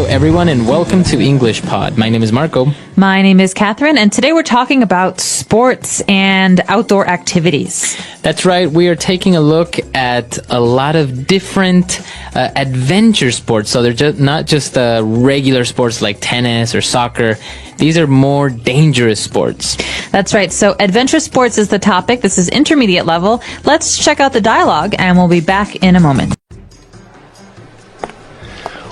everyone, and welcome to English Pod. My name is Marco. My name is Catherine, and today we're talking about sports and outdoor activities. That's right. We are taking a look at a lot of different adventure sports. So they're not just regular sports like tennis or soccer. These are more dangerous sports. That's right. So adventure sports is the topic. This is intermediate level. Let's check out the dialogue, and we'll be back in a moment.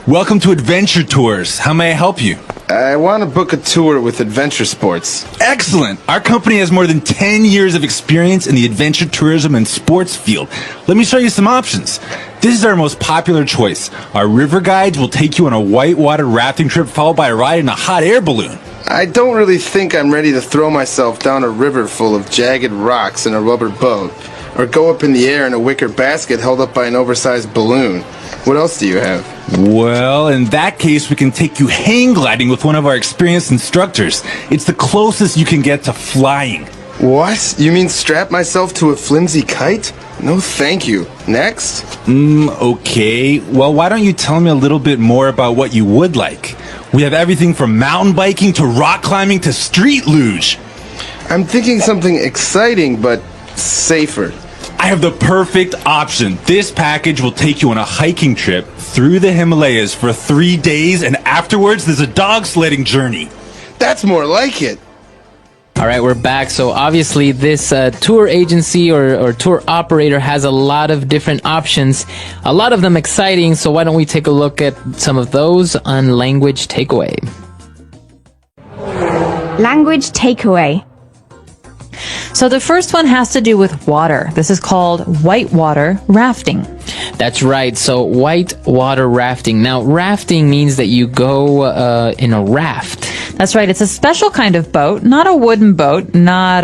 Welcome to Adventure Tours. How may I help you? I want to book a tour with adventure sports. Excellent. Our company has more than 10 years of experience in the adventure tourism and sports field. Let me show you some options. This is our most popular choice. Our river guides will take you on a whitewater rafting trip followed by a ride in a hot air balloon. I don't really think I'm ready to throw myself down a river full of jagged rocks in a rubber boat, or go up in the air in a wicker basket held up by an oversized balloon. What else do you have? Well, in that case, we can take you hang gliding with one of our experienced instructors. It's the closest you can get to flying. What? You mean strap myself to a flimsy kite? No, thank you. Next? Okay. Well, why don't you tell me a little bit more about what you would like? We have everything from mountain biking to rock climbing to street luge. I'm thinking something exciting, but safer. I have the perfect option. This package will take you on a hiking trip through the Himalayas for 3 days, and afterwards there's a dog sledding journey. That's more like it. All right, we're back. So obviously this tour agency or tour operator has a lot of different options, a lot of them exciting. So why don't we take a look at some of those on Language Takeaway. Language Takeaway. So the first one has to do with water. This is called whitewater rafting. That's right. So whitewater rafting. Now, rafting means that you go in a raft. That's right. It's a special kind of boat, not a wooden boat, not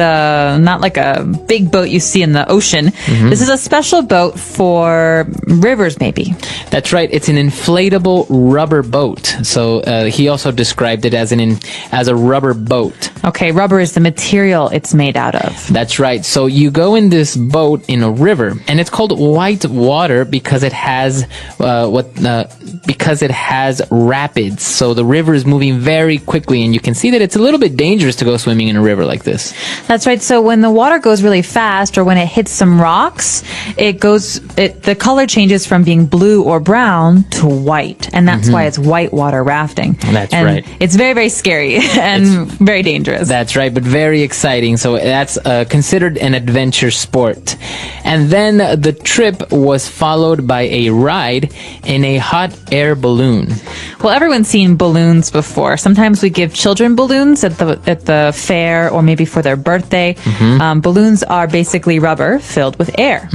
like a big boat you see in the ocean. Mm-hmm. This is a special boat for rivers, maybe. That's right. It's an inflatable rubber boat. So he also described it as a rubber boat. Okay, rubber is the material it's made out of. That's right. So you go in this boat in a river, and it's called white water because it has rapids. So the river is moving very quickly, and you can see that it's a little bit dangerous to go swimming in a river like this. That's right. So when the water goes really fast, or when it hits some rocks, the color changes from being blue or brown to white, and that's why it's whitewater rafting. That's right. It's very, very scary and very dangerous. That's right, but very exciting. So that's considered an adventure sport. And then the trip was followed by a ride in a hot air balloon. Well, everyone's seen balloons before. Sometimes we give children balloons at the fair or maybe for their birthday. Balloons are basically rubber filled with air.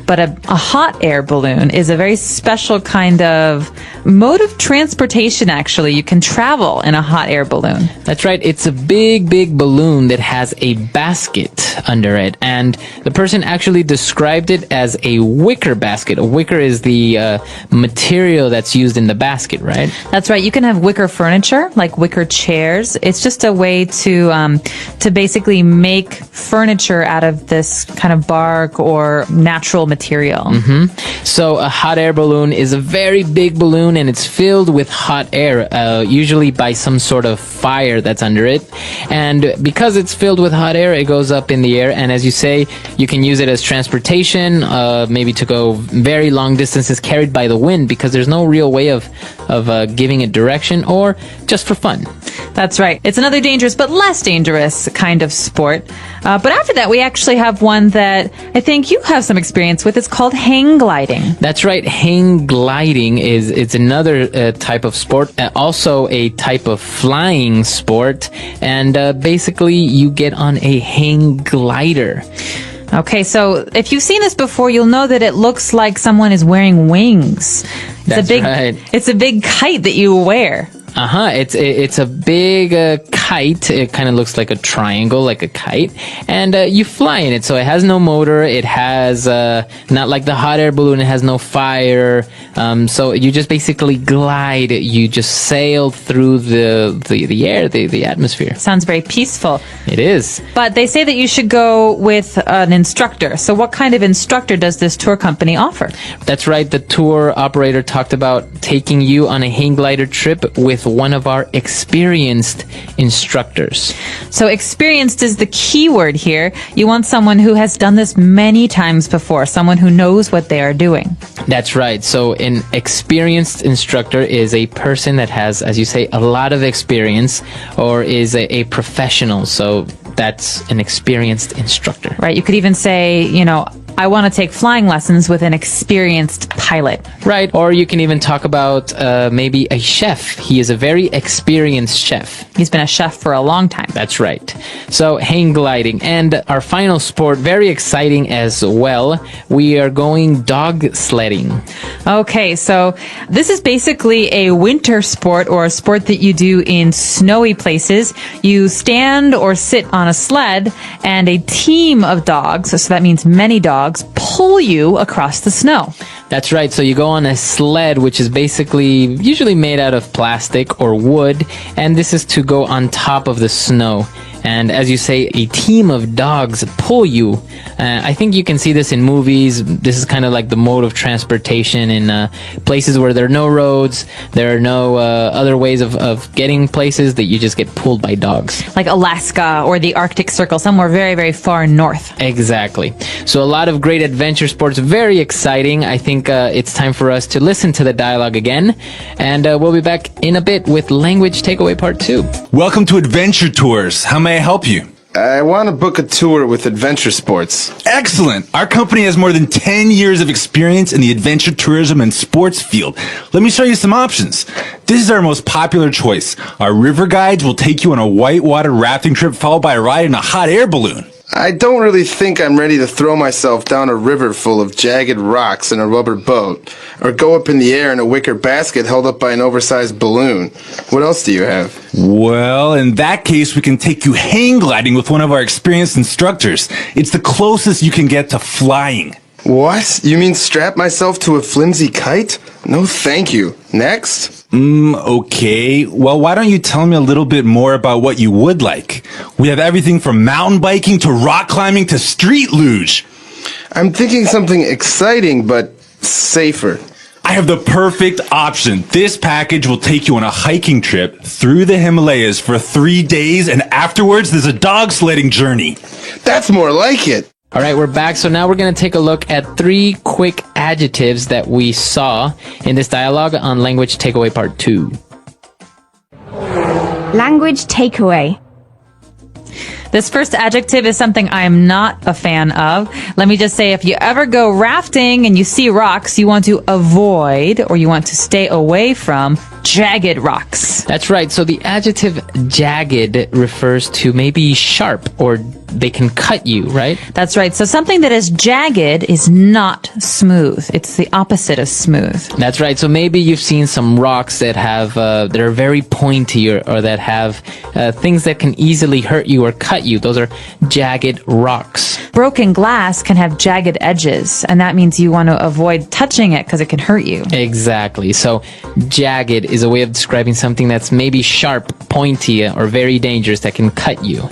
But a hot air balloon is a very special kind of mode of transportation, actually. You can travel in a hot air balloon. That's right. It's a big balloon that has a basket under it. And the person actually described it as a wicker basket. A wicker is the material that's used in the basket, right? That's right. You can have wicker furniture, like wicker chairs. It's just a way to basically make furniture out of this kind of bark or natural material. So a hot air balloon is a very big balloon, and it's filled with hot air, usually by some sort of fire that's under it. And because it's filled with hot air, it goes up in the air. And as you say, you can use it as transportation, maybe to go very long distances carried by the wind, because there's no real way of giving it direction, or just for fun. That's right. It's another dangerous but less dangerous kind of sport. But after that, we actually have one that I think you have some experience with. It's called hang gliding. That's right. Hang gliding it's another type of sport, also a type of flying sport. And basically, you get on a hang glider. Okay, so if you've seen this before, you'll know that it looks like someone is wearing wings. That's right. It's a big kite that you wear. It's a big kite kite. It kind of looks like a triangle, like a kite, and you fly in it. So it has no motor. It has not like the hot air balloon. It has no fire. So you just basically glide. You just sail through the air, the atmosphere. Sounds very peaceful. It is. But they say that you should go with an instructor. So what kind of instructor does this tour company offer? That's right. The tour operator talked about taking you on a hang glider trip with one of our experienced instructors. So experienced is the key word here. You want someone who has done this many times before, someone who knows what they are doing. That's right. So an experienced instructor is a person that has, as you say, a lot of experience, or is a professional. So that's an experienced instructor. Right. You could even say, I want to take flying lessons with an experienced pilot. Right. Or you can even talk about maybe a chef. He is a very experienced chef. He's been a chef for a long time. That's right. So hang gliding. And our final sport, very exciting as well. We are going dog sledding. Okay, so this is basically a winter sport, or a sport that you do in snowy places. You stand or sit on a sled, and a team of dogs, so that means many dogs, pull you across the snow. That's right. So you go on a sled, which is basically usually made out of plastic or wood, and this is to go on top of the snow. And as you say, a team of dogs pull you. I think you can see this in movies. This is kind of like the mode of transportation in places where there are no roads. There are no other ways of getting places, that you just get pulled by dogs. Like Alaska or the Arctic Circle, somewhere very, very far north. Exactly. So a lot of great adventure sports, very exciting. I think it's time for us to listen to the dialogue again. And we'll be back in a bit with Language Takeaway Part 2. Welcome to Adventure Tours. How may I help you? I want to book a tour with adventure sports. Excellent. Our company has more than 10 years of experience in the adventure tourism and sports field. Let me show you some options. This is our most popular choice. Our river guides will take you on a whitewater rafting trip followed by a ride in a hot air balloon. I don't really think I'm ready to throw myself down a river full of jagged rocks in a rubber boat, or go up in the air in a wicker basket held up by an oversized balloon. What else do you have? Well, in that case, we can take you hang gliding with one of our experienced instructors. It's the closest you can get to flying. What? You mean strap myself to a flimsy kite? No, thank you. Next? Okay. Well, why don't you tell me a little bit more about what you would like? We have everything from mountain biking to rock climbing to street luge. I'm thinking something exciting, but safer. I have the perfect option. This package will take you on a hiking trip through the Himalayas for 3 days, and afterwards there's a dog sledding journey. That's more like it. All right, we're back. So now we're going to take a look at 3 quick adjectives that we saw in this dialogue on Language Takeaway Part 2. Language takeaway. This first adjective is something I am not a fan of. Let me just say, if you ever go rafting and you see rocks, you want to avoid, or you want to stay away from, jagged rocks. That's right. So the adjective jagged refers to maybe sharp, or they can cut you, right? That's right. So something that is jagged is not smooth. It's the opposite of smooth. That's right. So maybe you've seen some rocks that have that are very pointy, or that have things that can easily hurt you or cut you. Those are jagged rocks. Broken glass can have jagged edges, and that means you want to avoid touching it because it can hurt you. Exactly. So jagged is a way of describing something that's maybe sharp, pointy, or very dangerous that can cut you.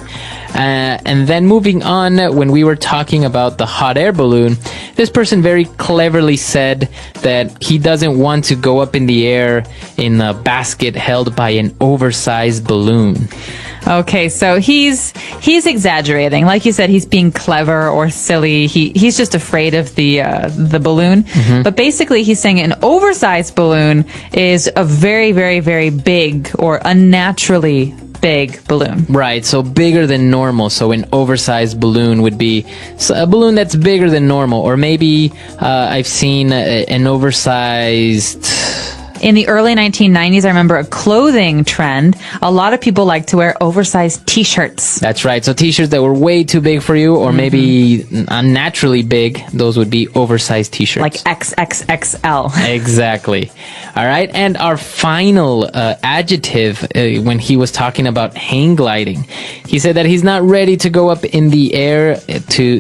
And then moving on, when we were talking about the hot air balloon, this person very cleverly said that he doesn't want to go up in the air in a basket held by an oversized balloon. Okay, so he's exaggerating. Like you said, he's being clever or silly. He's just afraid of the balloon. Mm-hmm. But basically, he's saying an oversized balloon is a very, very, very big or unnaturally big balloon. Right, so bigger than normal. So an oversized balloon would be a balloon that's bigger than normal. Or maybe I've seen an oversized In the early 1990s, I remember a clothing trend. A lot of people like to wear oversized t-shirts. That's right. So t-shirts that were way too big for you or maybe unnaturally big, those would be oversized t-shirts. Like XXXL. Exactly. All right. And our final adjective when he was talking about hang gliding, he said that he's not ready to go up in the air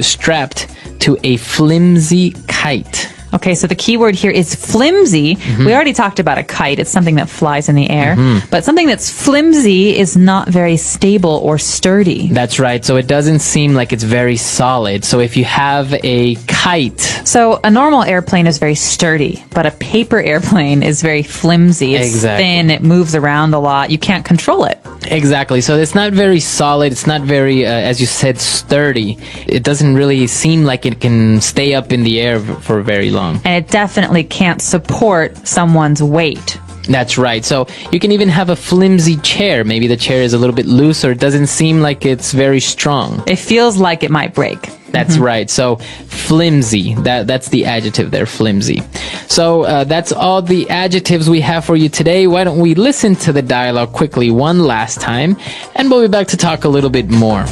strapped to a flimsy kite. Okay, so the key word here is flimsy. We already talked about a kite. It's something that flies in the air. But something that's flimsy is not very stable or sturdy. That's right. So it doesn't seem like it's very solid. So if you have a kite... So a normal airplane is very sturdy, but a paper airplane is very flimsy. It's thin. It moves around a lot. You can't control it. Exactly. So it's not very solid. It's not very, as you said, sturdy. It doesn't really seem like it can stay up in the air for very long. And it definitely can't support someone's weight. That's right. So you can even have a flimsy chair. Maybe the chair is a little bit loose or it doesn't seem like it's very strong. It feels like it might break. That's right. So flimsy, that's the adjective there, flimsy. So that's all the adjectives we have for you today. Why don't we listen to the dialogue quickly one last time, and we'll be back to talk a little bit more.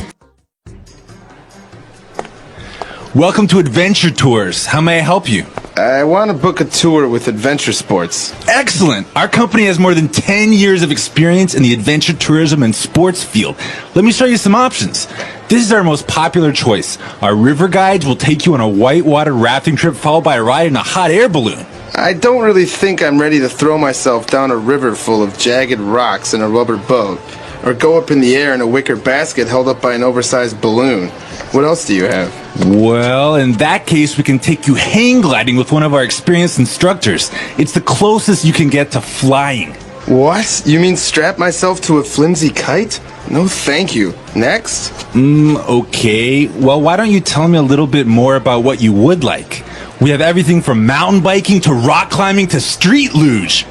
Welcome to Adventure Tours. How may I help you? I want to book a tour with Adventure Sports. Excellent. Our company has more than 10 years of experience in the adventure tourism and sports field. Let me show you some options. This is our most popular choice. Our river guides will take you on a whitewater rafting trip followed by a ride in a hot air balloon. I don't really think I'm ready to throw myself down a river full of jagged rocks in a rubber boat, or go up in the air in a wicker basket held up by an oversized balloon. What else do you have? Well, in that case, we can take you hang gliding with one of our experienced instructors. It's the closest you can get to flying. What? You mean strap myself to a flimsy kite? No, thank you. Next? Okay. Well, why don't you tell me a little bit more about what you would like? We have everything from mountain biking to rock climbing to street luge.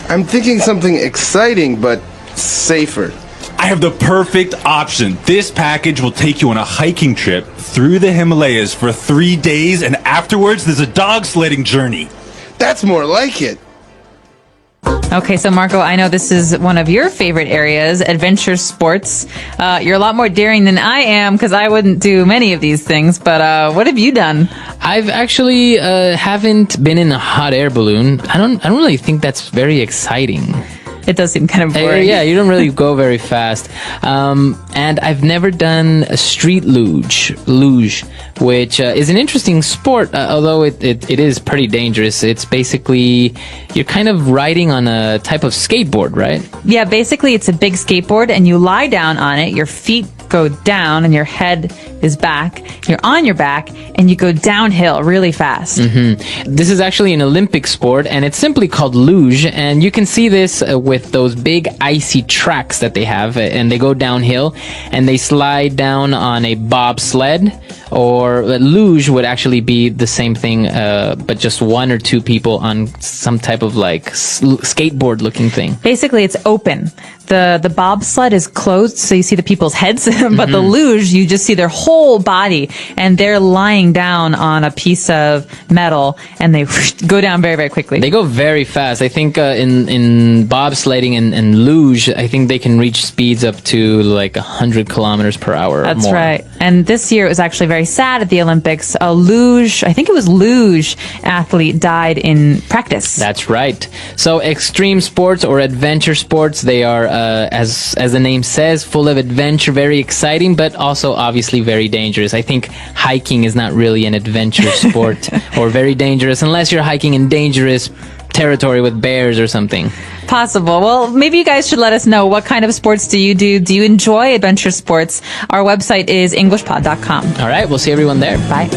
I'm thinking something exciting, but safer. I have the perfect option. This package will take you on a hiking trip through the Himalayas for 3 days, and afterwards there's a dog sledding journey. That's more like it. Okay, so Marco, I know this is one of your favorite areas, adventure sports. You're a lot more daring than I am because I wouldn't do many of these things, but what have you done? I've actually haven't been in a hot air balloon. I don't really think that's very exciting. It does seem kind of boring. Yeah, you don't really go very fast. And I've never done a street luge, which is an interesting sport, although it is pretty dangerous. It's basically, you're kind of riding on a type of skateboard, right? Yeah, basically it's a big skateboard and you lie down on it, your feet go down and your head is back. You're on your back and you go downhill really fast. This is actually an Olympic sport and it's simply called luge, and you can see this with those big icy tracks that they have, and they go downhill and they slide down on a bobsled, or luge would actually be the same thing, but just one or two people on some type of like skateboard looking thing. Basically it's open. The bobsled is closed, so you see the people's heads, but the luge, you just see their whole body, and they're lying down on a piece of metal, and they go down very, very quickly. They go very fast. I think in bobsledding and luge, I think they can reach speeds up to like 100 kilometers per hour. That's or more. right. And this year it was actually very sad at the Olympics. A luge, I think it was luge athlete died in practice. That's right. So extreme sports or adventure sports, they are, as the name says, full of adventure, very exciting, but also obviously very dangerous. I think hiking is not really an adventure sport or very dangerous unless you're hiking in dangerous territory with bears or something. Possible. Well, maybe you guys should let us know, what kind of sports do you do? Do you enjoy adventure sports? Our website is englishpod.com. All right, we'll see everyone there. Bye.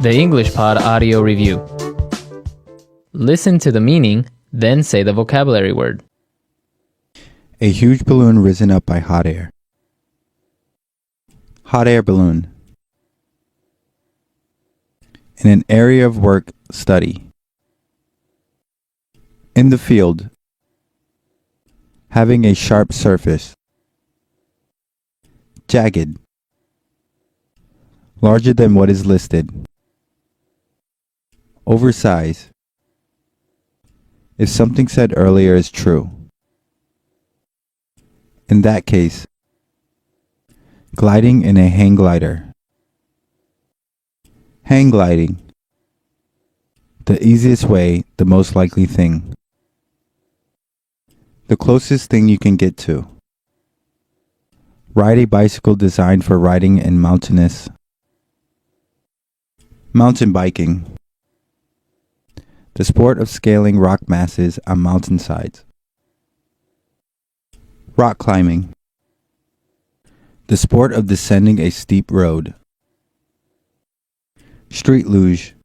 The English Pod Audio Review. Listen to the meaning, then say the vocabulary word. A huge balloon risen up by hot air. Hot air balloon. In an area of work, study. In the field. Having a sharp surface. Jagged. Larger than what is listed. Oversize. If something said earlier is true. In that case. Gliding in a hang glider. Hang gliding. The easiest way, the most likely thing. The closest thing you can get to. Ride a bicycle designed for riding in mountainous. Mountain biking. The sport of scaling rock masses on mountainsides. Rock climbing. The sport of descending a steep road. Street luge.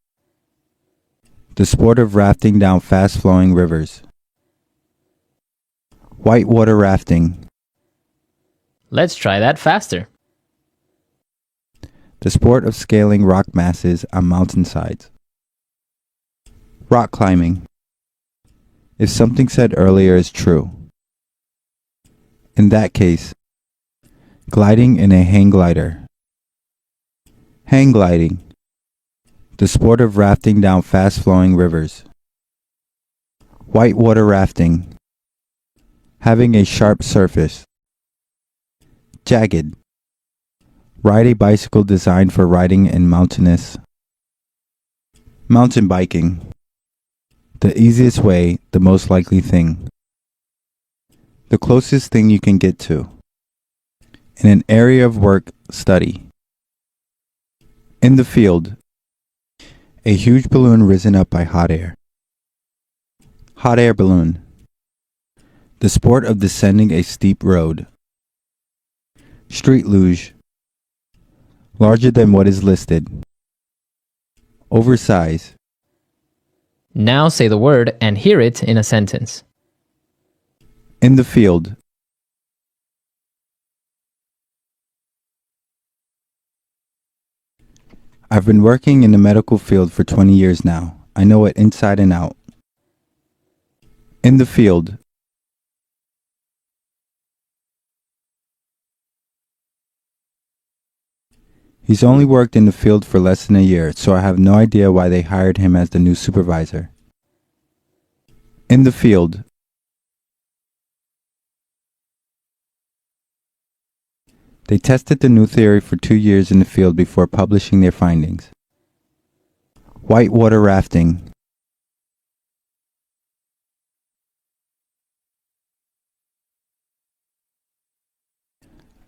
The sport of rafting down fast-flowing rivers. Whitewater rafting. Let's try that faster. The sport of scaling rock masses on mountainsides. Rock climbing. If something said earlier is true. In that case. Gliding in a hang glider. Hang gliding. The sport of rafting down fast-flowing rivers. Whitewater rafting. Having a sharp surface. Jagged. Ride a bicycle designed for riding in mountainous. Mountain biking. The easiest way, the most likely thing. The closest thing you can get to. In an area of work, study. In the field. A huge balloon risen up by hot air. Hot air balloon. The sport of descending a steep road. Street luge. Larger than what is listed. Oversize. Now say the word and hear it in a sentence. In the field. I've been working in the medical field for 20 years now. I know it inside and out. In the field. He's only worked in the field for less than a year, so I have no idea why they hired him as the new supervisor. In the field. They tested the new theory for 2 years in the field before publishing their findings. Whitewater rafting.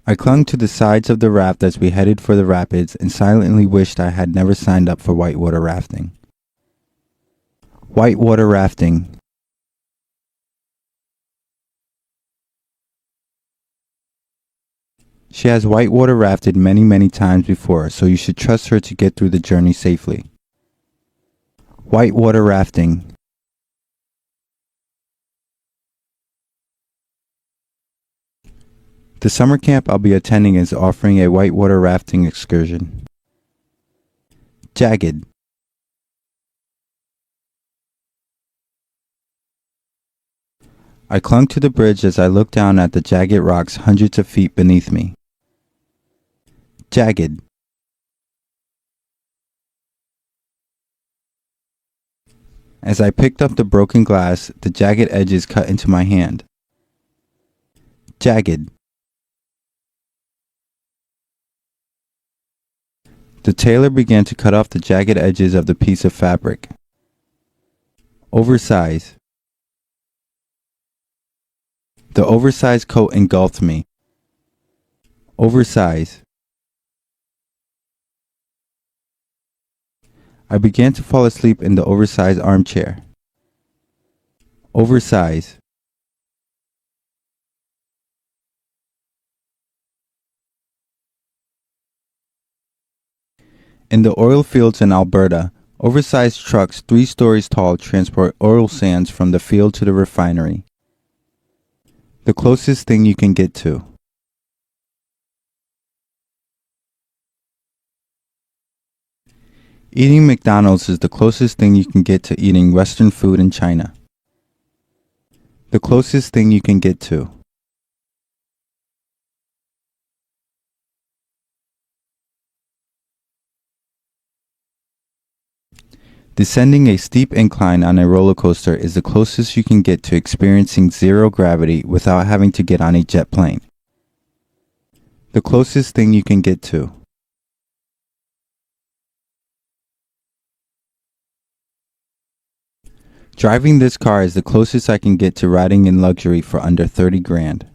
I clung to the sides of the raft as we headed for the rapids and silently wished I had never signed up for whitewater rafting. Whitewater rafting. She has whitewater rafted many times before, so you should trust her to get through the journey safely. Whitewater rafting. The summer camp I'll be attending is offering a whitewater rafting excursion. Jagged. I clung to the bridge as I looked down at the jagged rocks hundreds of feet beneath me. Jagged. As I picked up the broken glass, the jagged edges cut into my hand. Jagged. The tailor began to cut off the jagged edges of the piece of fabric. Oversize. The oversized coat engulfed me. Oversize. I began to fall asleep in the oversized armchair. Oversize. In the oil fields in Alberta, oversized trucks 3 stories tall transport oil sands from the field to the refinery. The closest thing you can get to. Eating McDonald's is the closest thing you can get to eating Western food in China. The closest thing you can get to. Descending a steep incline on a roller coaster is the closest you can get to experiencing zero gravity without having to get on a jet plane. The closest thing you can get to. Driving this car is the closest I can get to riding in luxury for under 30 grand.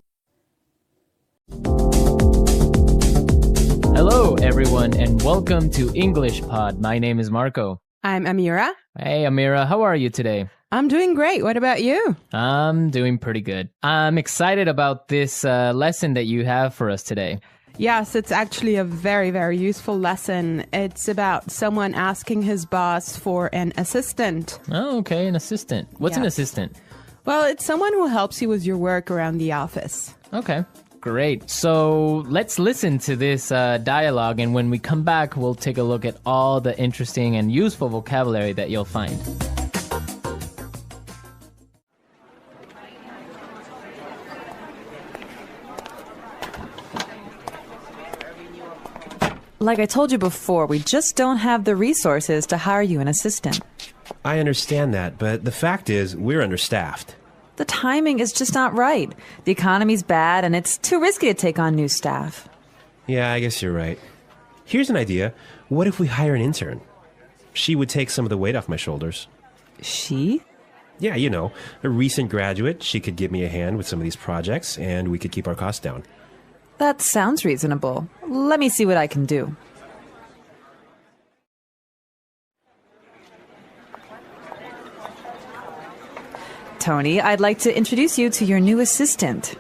Hello, everyone, and welcome to English Pod. My name is Marco. I'm Amira. Hey, Amira, how are you today? I'm doing great. What about you? I'm doing pretty good. I'm excited about this lesson that you have for us today. Yes, it's actually a very, very useful lesson. It's about someone asking his boss for an assistant. Oh, okay, an assistant. What's an Yes. assistant? Well, it's someone who helps you with your work around the office. Okay, great. So let's listen to this dialogue, and when we come back, we'll take a look at all the interesting and useful vocabulary that you'll find. Like I told you before, we just don't have the resources to hire you an assistant. I understand that, but the fact is, we're understaffed. The timing is just not right. The economy's bad, and it's too risky to take on new staff. Yeah, I guess you're right. Here's an idea. What if we hire an intern? She would take some of the weight off my shoulders. She? Yeah, you know, a recent graduate. She could give me a hand with some of these projects, and we could keep our costs down. That sounds reasonable. Let me see what I can do. Tony, I'd like to introduce you to your new assistant.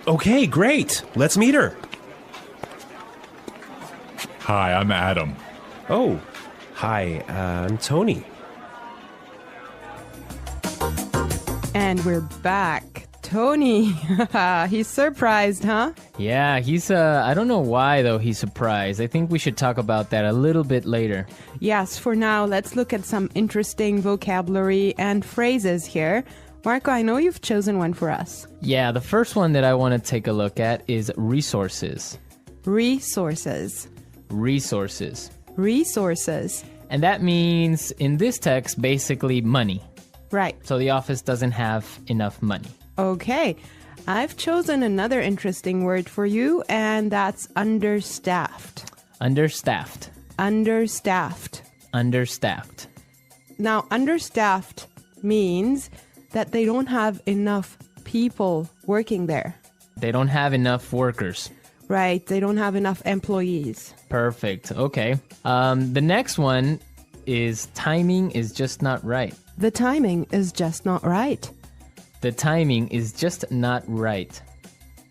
Okay, great. Let's meet her. Hi, I'm Adam. Oh, hi, I'm Tony. And we're back. Tony. He's surprised, huh? Yeah, he's, I don't know why, though, he's surprised. I think we should talk about that a little bit later. Yes, for now, let's look at some interesting vocabulary and phrases here. Marco, I know you've chosen one for us. Yeah, the first one that I want to take a look at is resources. Resources. Resources. Resources. And that means, in this text, basically money. Right. So the office doesn't have enough money. Okay. I've chosen another interesting word for you, and that's understaffed. Understaffed. Understaffed. Understaffed. Now, understaffed means that they don't have enough people working there. They don't have enough workers. Right. They don't have enough employees. Perfect. Okay. The next one is timing is just not right. The timing is just not right. The timing is just not right.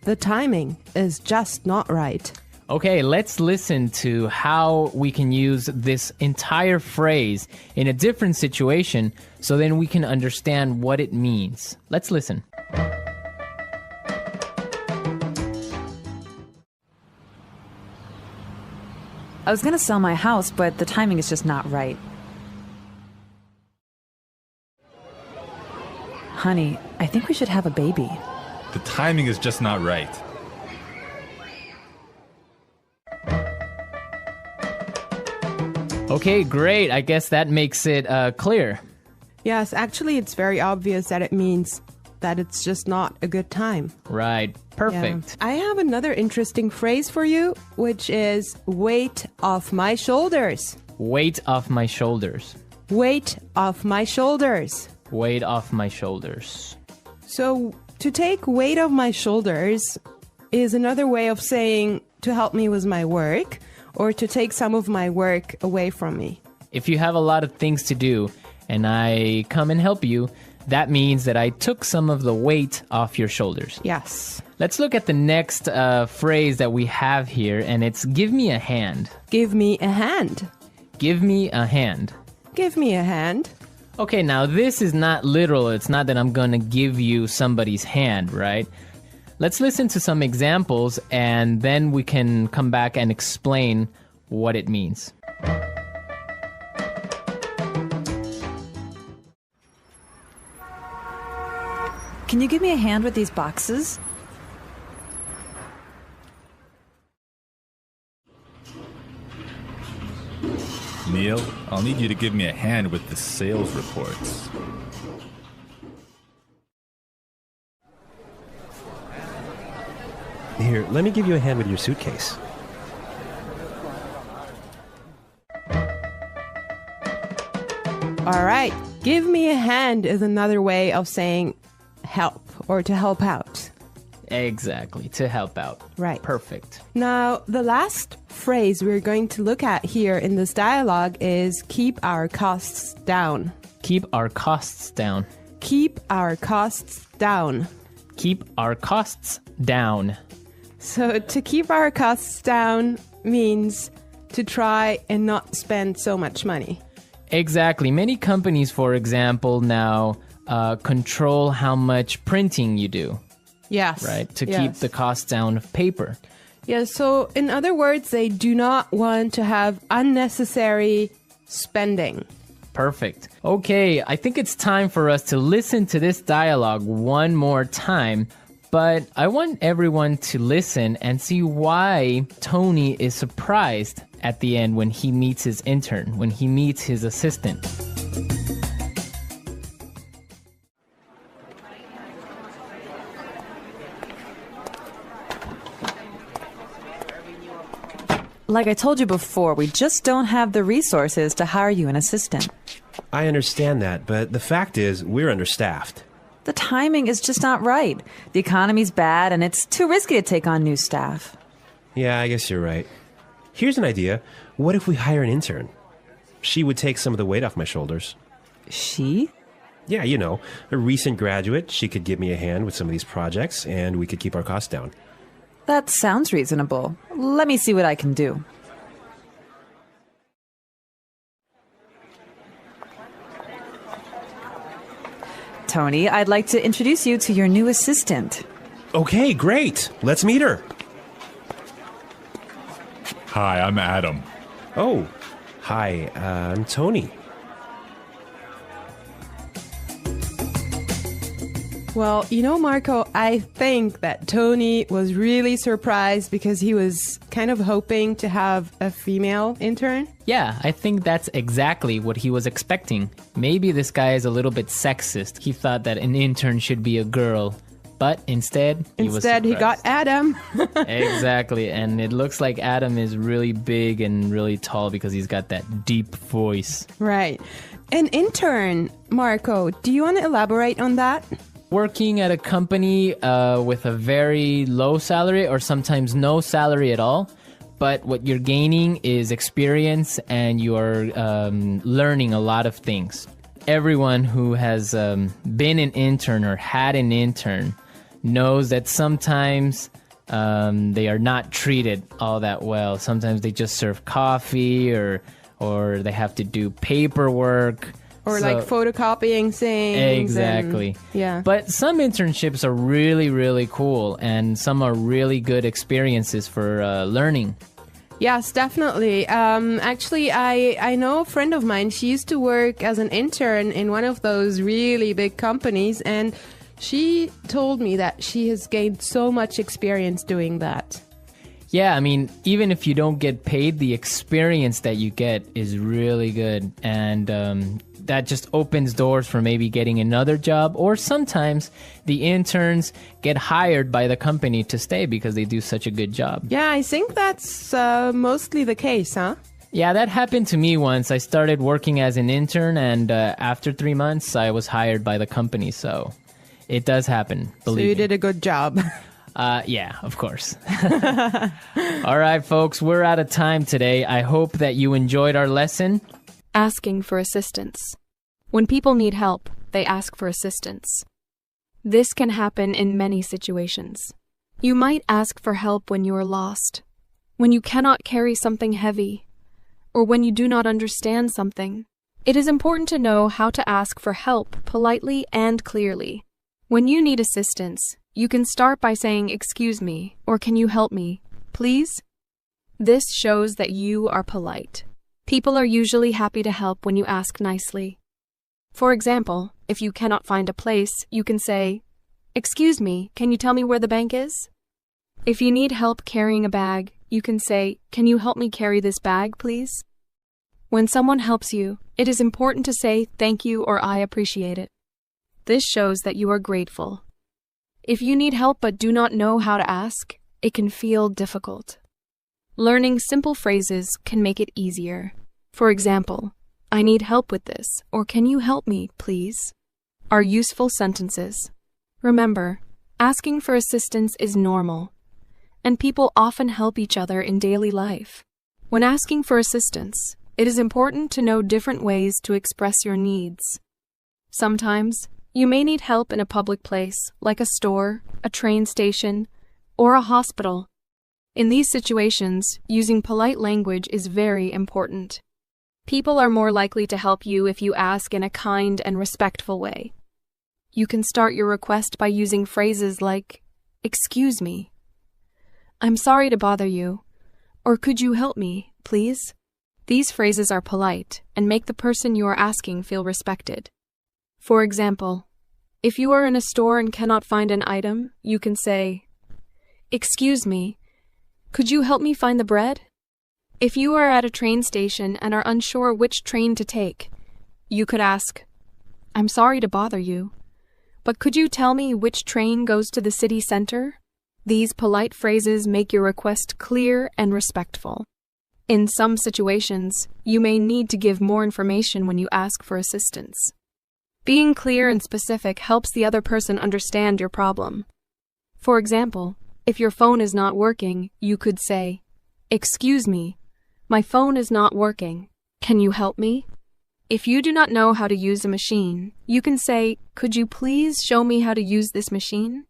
The timing is just not right. Okay, let's listen to how we can use this entire phrase in a different situation so then we can understand what it means. Let's listen. I was going to sell my house, but the timing is just not right. Honey, I think we should have a baby. The timing is just not right. Okay, great. I guess that makes it clear. Yes, actually, it's very obvious that it means that it's just not a good time. Right. Perfect. Yeah. I have another interesting phrase for you, which is weight off my shoulders. Weight off my shoulders. Weight off my shoulders. Weight off my shoulders. So, to take weight off my shoulders is another way of saying to help me with my work or to take some of my work away from me. If you have a lot of things to do and I come and help you, that means that I took some of the weight off your shoulders. Yes. Let's look at the next phrase that we have here, and it's give me a hand. Give me a hand. Give me a hand. Give me a hand. Okay, now this is not literal. It's not that I'm going to give you somebody's hand, right? Let's listen to some examples, and then we can come back and explain what it means. Can you give me a hand with these boxes? Neil, I'll need you to give me a hand with the sales reports. Here, let me give you a hand with your suitcase. All right. Give me a hand is another way of saying help or to help out. Exactly, to help out. Right. Perfect. Now, the last phrase we're going to look at here in this dialogue is keep our costs down. Keep our costs down. Keep our costs down. Keep our costs down. So to keep our costs down means to try and not spend so much money. Exactly. Many companies, for example, now control how much printing you do, Yes. right? To yes. keep the costs down of paper. Yeah, so in other words, they do not want to have unnecessary spending. Perfect. Okay, I think it's time for us to listen to this dialogue one more time. But I want everyone to listen and see why Tony is surprised at the end when he meets his intern, when he meets his assistant. Like I told you before, we just don't have the resources to hire you an assistant. I understand that, but the fact is, we're understaffed. The timing is just not right. The economy's bad, and it's too risky to take on new staff. Yeah, I guess you're right. Here's an idea. What if we hire an intern? She would take some of the weight off my shoulders. She? Yeah, you know, a recent graduate. She could give me a hand with some of these projects, and we could keep our costs down. That sounds reasonable. Let me see what I can do. Tony, I'd like to introduce you to your new assistant. Okay, great. Let's meet her. Hi, I'm Adam. Oh, hi, I'm Tony. Well, you know, Marco, I think that Tony was really surprised because he was kind of hoping to have a female intern. Yeah, I think that's exactly what he was expecting. Maybe this guy is a little bit sexist. He thought that an intern should be a girl. But instead, he got Adam. Exactly. And it looks like Adam is really big and really tall because he's got that deep voice. Right. An intern, Marco, do you want to elaborate on that? Working at a company with a very low salary or sometimes no salary at all. But what you're gaining is experience and you're learning a lot of things. Everyone who has been an intern or had an intern knows that sometimes they are not treated all that well. Sometimes they just serve coffee or they have to do paperwork. Or like photocopying things. Exactly. Yeah. But some internships are really, really cool and some are really good experiences for learning. Yes, definitely. Actually, I know a friend of mine. She used to work as an intern in one of those really big companies, and she told me that she has gained so much experience doing that. Yeah, I mean, even if you don't get paid, the experience that you get is really good. And that just opens doors for maybe getting another job. Or sometimes the interns get hired by the company to stay because they do such a good job. Yeah, I think that's mostly the case, huh? Yeah, that happened to me once. I started working as an intern, and after 3 months, I was hired by the company. So it does happen, believe me. So you did a good job. Yeah, of course. All right, folks, we're out of time today. I hope that you enjoyed our lesson. Asking for assistance. When people need help, they ask for assistance. This can happen in many situations. You might ask for help when you are lost, when you cannot carry something heavy, or when you do not understand something. It is important to know how to ask for help politely and clearly. When you need assistance, you can start by saying, "Excuse me," or "Can you help me, please?" This shows that you are polite. People are usually happy to help when you ask nicely. For example, if you cannot find a place, you can say, "Excuse me, can you tell me where the bank is?" If you need help carrying a bag, you can say, "Can you help me carry this bag, please?" When someone helps you, it is important to say thank you or I appreciate it. This shows that you are grateful. If you need help but do not know how to ask, it can feel difficult. Learning simple phrases can make it easier. For example, I need help with this, or can you help me, please? Are useful sentences. Remember, asking for assistance is normal, and people often help each other in daily life. When asking for assistance, it is important to know different ways to express your needs. Sometimes, you may need help in a public place, like a store, a train station, or a hospital. In these situations, using polite language is very important. People are more likely to help you if you ask in a kind and respectful way. You can start your request by using phrases like, "Excuse me," "I'm sorry to bother you," or "Could you help me, please?" These phrases are polite and make the person you are asking feel respected. For example, if you are in a store and cannot find an item, you can say, "Excuse me, could you help me find the bread?" If you are at a train station and are unsure which train to take, you could ask, "I'm sorry to bother you, but could you tell me which train goes to the city center?" These polite phrases make your request clear and respectful. In some situations, you may need to give more information when you ask for assistance. Being clear and specific helps the other person understand your problem. For example, if your phone is not working, you could say, "Excuse me, my phone is not working. Can you help me?" If you do not know how to use a machine, you can say, "Could you please show me how to use this machine?"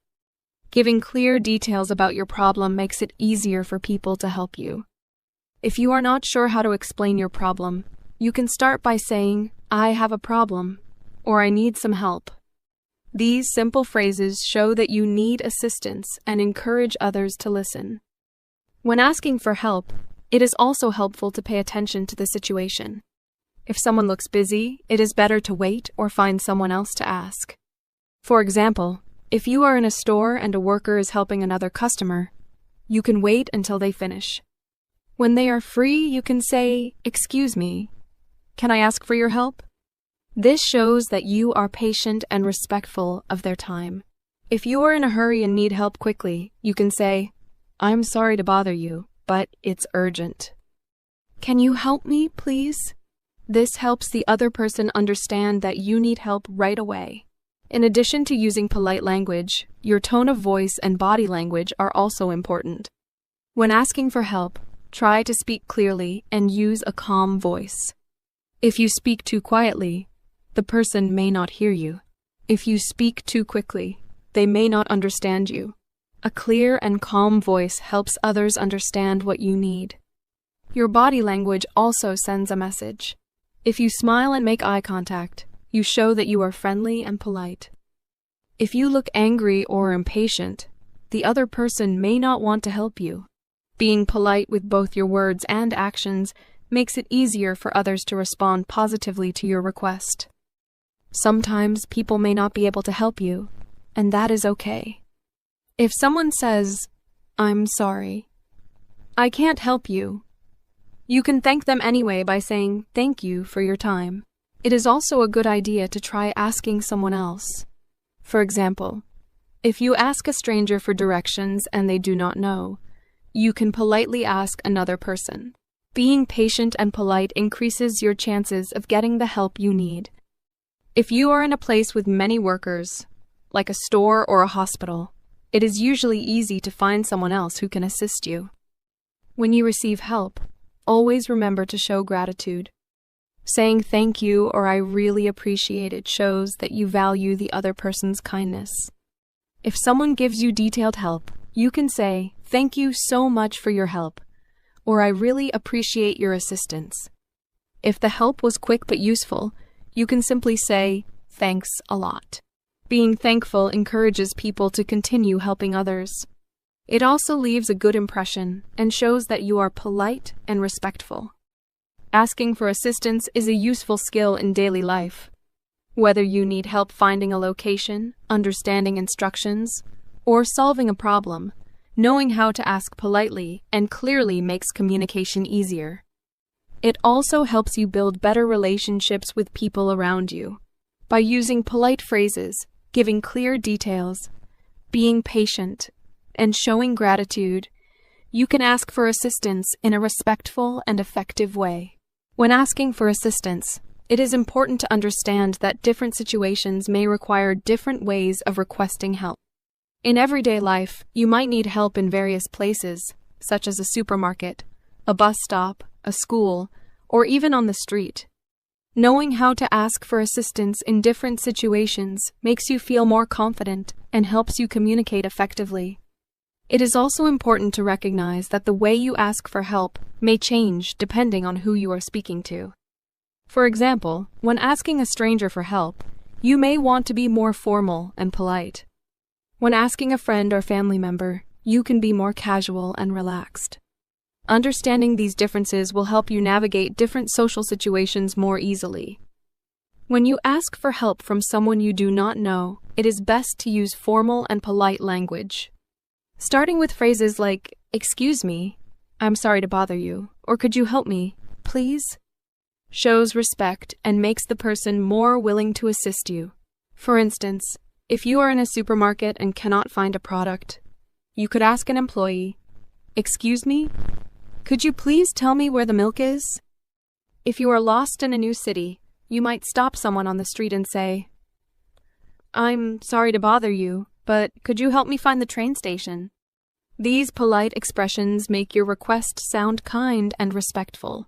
Giving clear details about your problem makes it easier for people to help you. If you are not sure how to explain your problem, you can start by saying, "I have a problem," or "I need some help." These simple phrases show that you need assistance and encourage others to listen. When asking for help, it is also helpful to pay attention to the situation. If someone looks busy, it is better to wait or find someone else to ask. For example, if you are in a store and a worker is helping another customer, you can wait until they finish. When they are free, you can say, "Excuse me, can I ask for your help?" This shows that you are patient and respectful of their time. If you are in a hurry and need help quickly, you can say, "I'm sorry to bother you, but it's urgent. Can you help me, please?" This helps the other person understand that you need help right away. In addition to using polite language, your tone of voice and body language are also important. When asking for help, try to speak clearly and use a calm voice. If you speak too quietly, the person may not hear you. If you speak too quickly, they may not understand you. A clear and calm voice helps others understand what you need. Your body language also sends a message. If you smile and make eye contact, you show that you are friendly and polite. If you look angry or impatient, the other person may not want to help you. Being polite with both your words and actions makes it easier for others to respond positively to your request. Sometimes people may not be able to help you, and that is okay. If someone says, "I'm sorry, I can't help you," you can thank them anyway by saying, "Thank you for your time." It is also a good idea to try asking someone else. For example, if you ask a stranger for directions and they do not know, you can politely ask another person. Being patient and polite increases your chances of getting the help you need. If you are in a place with many workers, like a store or a hospital, it is usually easy to find someone else who can assist you. When you receive help, always remember to show gratitude. Saying thank you or "I really appreciate it" shows that you value the other person's kindness. If someone gives you detailed help, you can say, "Thank you so much for your help," or "I really appreciate your assistance." If the help was quick but useful, you can simply say, "Thanks a lot." Being thankful encourages people to continue helping others. It also leaves a good impression and shows that you are polite and respectful. Asking for assistance is a useful skill in daily life. Whether you need help finding a location, understanding instructions, or solving a problem, knowing how to ask politely and clearly makes communication easier. It also helps you build better relationships with people around you. By using polite phrases, giving clear details, being patient, and showing gratitude, you can ask for assistance in a respectful and effective way. When asking for assistance, it is important to understand that different situations may require different ways of requesting help. In everyday life, you might need help in various places, such as a supermarket, a bus stop, a school, or even on the street. Knowing how to ask for assistance in different situations makes you feel more confident and helps you communicate effectively. It is also important to recognize that the way you ask for help may change depending on who you are speaking to. For example, when asking a stranger for help, you may want to be more formal and polite. When asking a friend or family member, you can be more casual and relaxed. Understanding these differences will help you navigate different social situations more easily. When you ask for help from someone you do not know, it is best to use formal and polite language. Starting with phrases like, "Excuse me," "I'm sorry to bother you," or "Could you help me, please?" shows respect and makes the person more willing to assist you. For instance, if you are in a supermarket and cannot find a product, you could ask an employee, "Excuse me, could you please tell me where the milk is?" If you are lost in a new city, you might stop someone on the street and say, "I'm sorry to bother you, but could you help me find the train station?" These polite expressions make your request sound kind and respectful,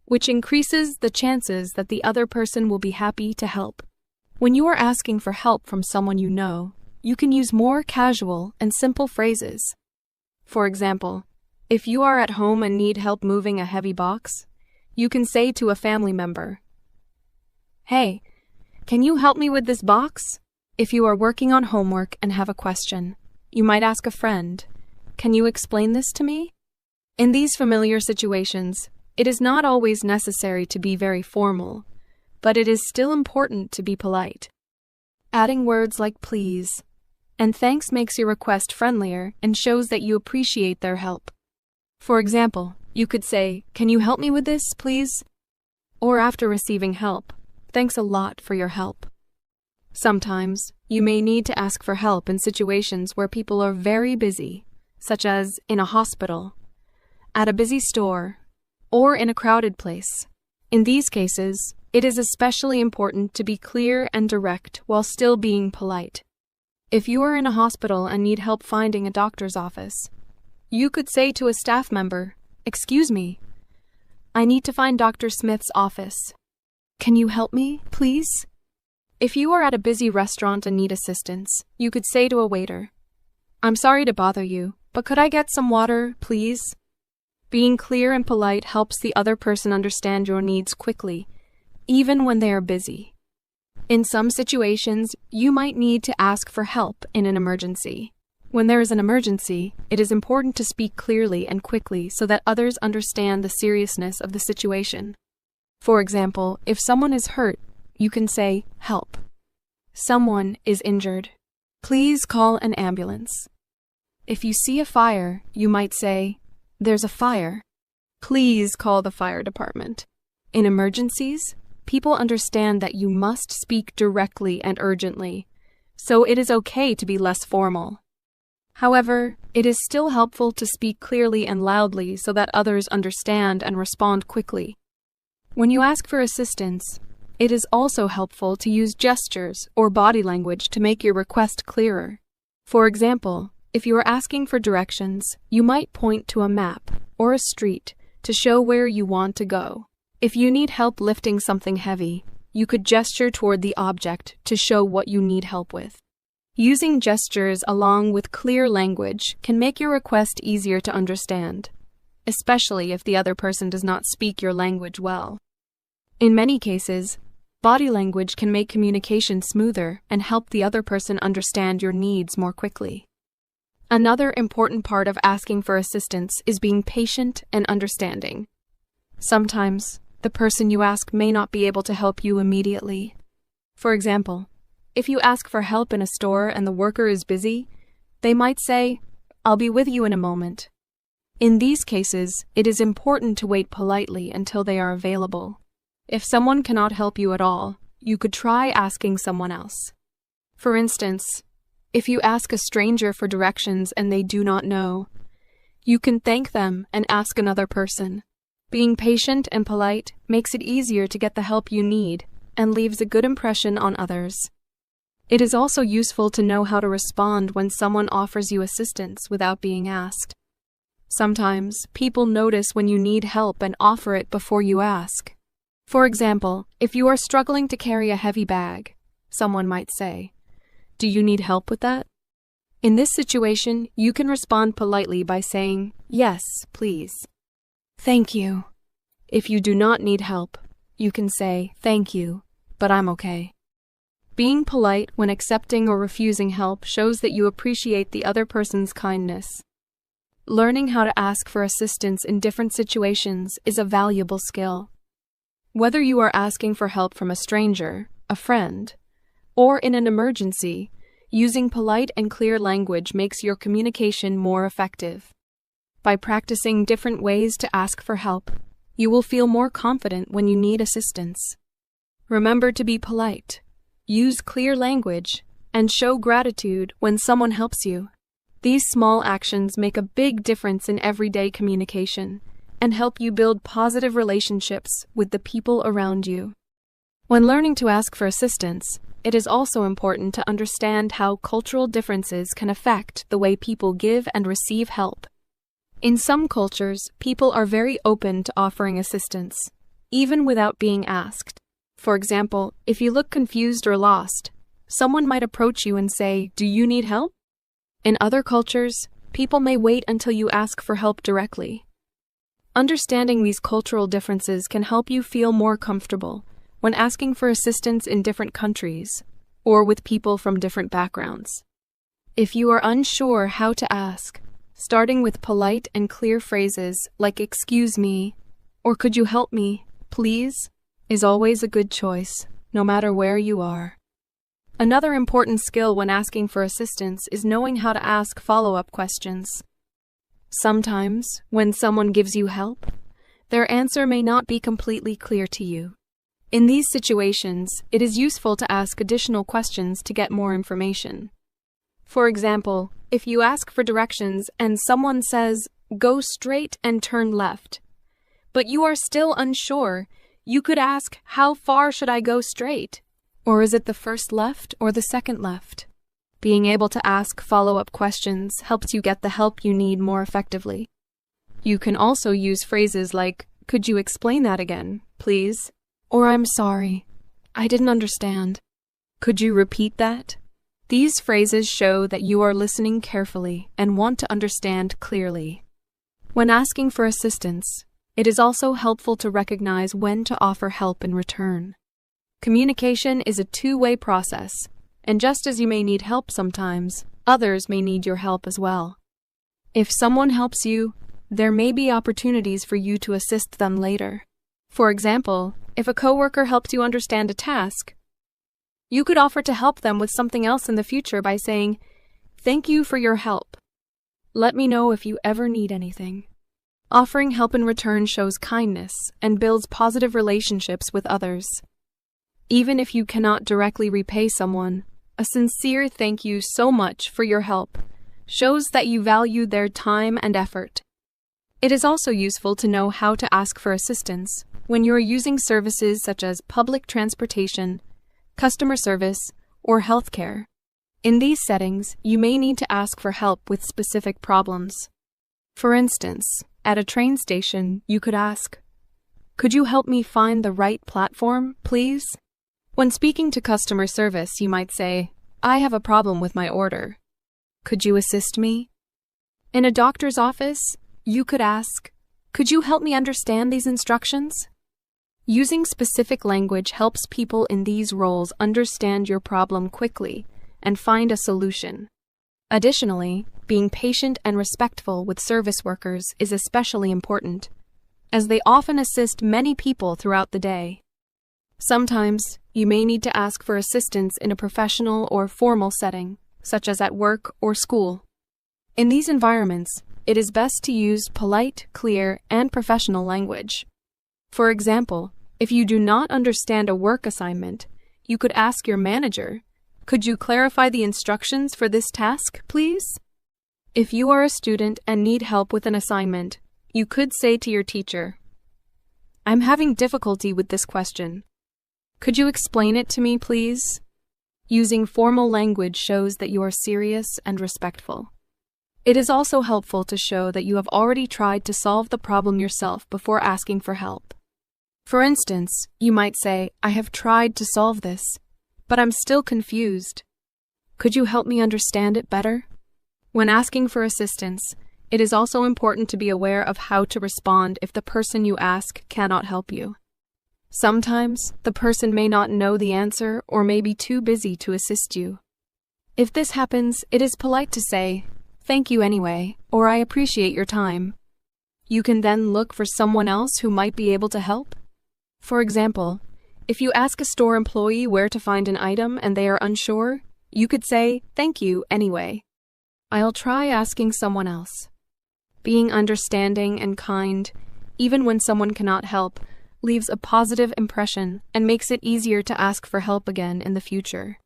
which increases the chances that the other person will be happy to help. When you are asking for help from someone you know, you can use more casual and simple phrases. For example, if you are at home and need help moving a heavy box, you can say to a family member, "Hey, can you help me with this box?" If you are working on homework and have a question, you might ask a friend, "Can you explain this to me?" In these familiar situations, it is not always necessary to be very formal, but it is still important to be polite. Adding words like "please" and "thanks" makes your request friendlier and shows that you appreciate their help. For example, you could say, "Can you help me with this, please?" Or after receiving help, "Thanks a lot for your help." Sometimes, you may need to ask for help in situations where people are very busy, such as in a hospital, at a busy store, or in a crowded place. In these cases, it is especially important to be clear and direct while still being polite. If you are in a hospital and need help finding a doctor's office, you could say to a staff member, "Excuse me, I need to find Dr. Smith's office. Can you help me, please?" If you are at a busy restaurant and need assistance, you could say to a waiter, "I'm sorry to bother you, but could I get some water, please?" Being clear and polite helps the other person understand your needs quickly, even when they are busy. In some situations, you might need to ask for help in an emergency. When there is an emergency, it is important to speak clearly and quickly so that others understand the seriousness of the situation. For example, if someone is hurt, you can say, "Help. Someone is injured. Please call an ambulance." If you see a fire, you might say, "There's a fire. Please call the fire department." In emergencies, people understand that you must speak directly and urgently, so it is okay to be less formal. However, it is still helpful to speak clearly and loudly so that others understand and respond quickly. When you ask for assistance, it is also helpful to use gestures or body language to make your request clearer. For example, if you are asking for directions, you might point to a map or a street to show where you want to go. If you need help lifting something heavy, you could gesture toward the object to show what you need help with. Using gestures along with clear language can make your request easier to understand, especially if the other person does not speak your language well. In many cases, body language can make communication smoother and help the other person understand your needs more quickly. Another important part of asking for assistance is being patient and understanding. Sometimes, the person you ask may not be able to help you immediately. For example, if you ask for help in a store and the worker is busy, they might say, "I'll be with you in a moment." In these cases, it is important to wait politely until they are available. If someone cannot help you at all, you could try asking someone else. For instance, if you ask a stranger for directions and they do not know, you can thank them and ask another person. Being patient and polite makes it easier to get the help you need and leaves a good impression on others. It is also useful to know how to respond when someone offers you assistance without being asked. Sometimes, people notice when you need help and offer it before you ask. For example, if you are struggling to carry a heavy bag, someone might say, "Do you need help with that?" In this situation, you can respond politely by saying, "Yes, please." "Thank you." If you do not need help, you can say, "Thank you, but I'm okay." Being polite when accepting or refusing help shows that you appreciate the other person's kindness. Learning how to ask for assistance in different situations is a valuable skill. Whether you are asking for help from a stranger, a friend, or in an emergency, using polite and clear language makes your communication more effective. By practicing different ways to ask for help, you will feel more confident when you need assistance. Remember to be polite, use clear language, and show gratitude when someone helps you. These small actions make a big difference in everyday communication and help you build positive relationships with the people around you. When learning to ask for assistance, it is also important to understand how cultural differences can affect the way people give and receive help. In some cultures, people are very open to offering assistance, even without being asked. For example, if you look confused or lost, someone might approach you and say, "Do you need help?" In other cultures, people may wait until you ask for help directly. Understanding these cultural differences can help you feel more comfortable when asking for assistance in different countries or with people from different backgrounds. If you are unsure how to ask, starting with polite and clear phrases like "excuse me" or "could you help me, please," is always a good choice, no matter where you are. Another important skill when asking for assistance is knowing how to ask follow-up questions. Sometimes, when someone gives you help, their answer may not be completely clear to you. In these situations, it is useful to ask additional questions to get more information. For example, if you ask for directions and someone says, "Go straight and turn left," but you are still unsure, you could ask, "How far should I go straight?" Or is it the first left or the second left? Being able to ask follow-up questions helps you get the help you need more effectively. You can also use phrases like, "Could you explain that again, please?" Or "I'm sorry, I didn't understand. Could you repeat that?" These phrases show that you are listening carefully and want to understand clearly. When asking for assistance, it is also helpful to recognize when to offer help in return. Communication is a two-way process, and just as you may need help sometimes, others may need your help as well. If someone helps you, there may be opportunities for you to assist them later. For example, if a coworker helps you understand a task, you could offer to help them with something else in the future by saying, "Thank you for your help. Let me know if you ever need anything." Offering help in return shows kindness and builds positive relationships with others. Even if you cannot directly repay someone, a sincere "thank you so much for your help" shows that you value their time and effort. It is also useful to know how to ask for assistance when you are using services such as public transportation, customer service, or healthcare. In these settings, you may need to ask for help with specific problems. For instance, at a train station, you could ask, "Could you help me find the right platform, please?" When speaking to customer service, you might say, "I have a problem with my order. Could you assist me?" In a doctor's office, you could ask, "Could you help me understand these instructions?" Using specific language helps people in these roles understand your problem quickly and find a solution. Additionally, being patient and respectful with service workers is especially important, as they often assist many people throughout the day. Sometimes, you may need to ask for assistance in a professional or formal setting, such as at work or school. In these environments, it is best to use polite, clear, and professional language. For example, if you do not understand a work assignment, you could ask your manager, "Could you clarify the instructions for this task, please?" If you are a student and need help with an assignment, you could say to your teacher, "I'm having difficulty with this question. Could you explain it to me, please?" Using formal language shows that you are serious and respectful. It is also helpful to show that you have already tried to solve the problem yourself before asking for help. For instance, you might say, "I have tried to solve this, but I'm still confused. Could you help me understand it better?" When asking for assistance, it is also important to be aware of how to respond if the person you ask cannot help you. Sometimes, the person may not know the answer or may be too busy to assist you. If this happens, it is polite to say, "Thank you anyway," or "I appreciate your time." You can then look for someone else who might be able to help. For example, if you ask a store employee where to find an item and they are unsure, you could say, "Thank you anyway. I'll try asking someone else." Being understanding and kind, even when someone cannot help, leaves a positive impression and makes it easier to ask for help again in the future.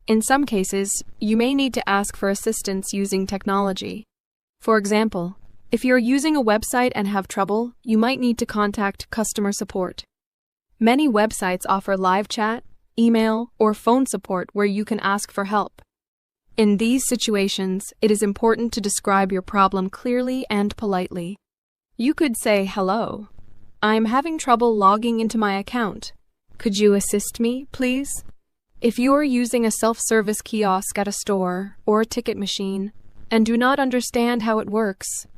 In some cases, you may need to ask for assistance using technology. For example, if you're using a website and have trouble, you might need to contact customer support. Many websites offer live chat, email, or phone support where you can ask for help. In these situations, it is important to describe your problem clearly and politely. You could say, "Hello, I'm having trouble logging into my account. Could you assist me, please?" If you are using a self-service kiosk at a store or a ticket machine and do not understand how it works,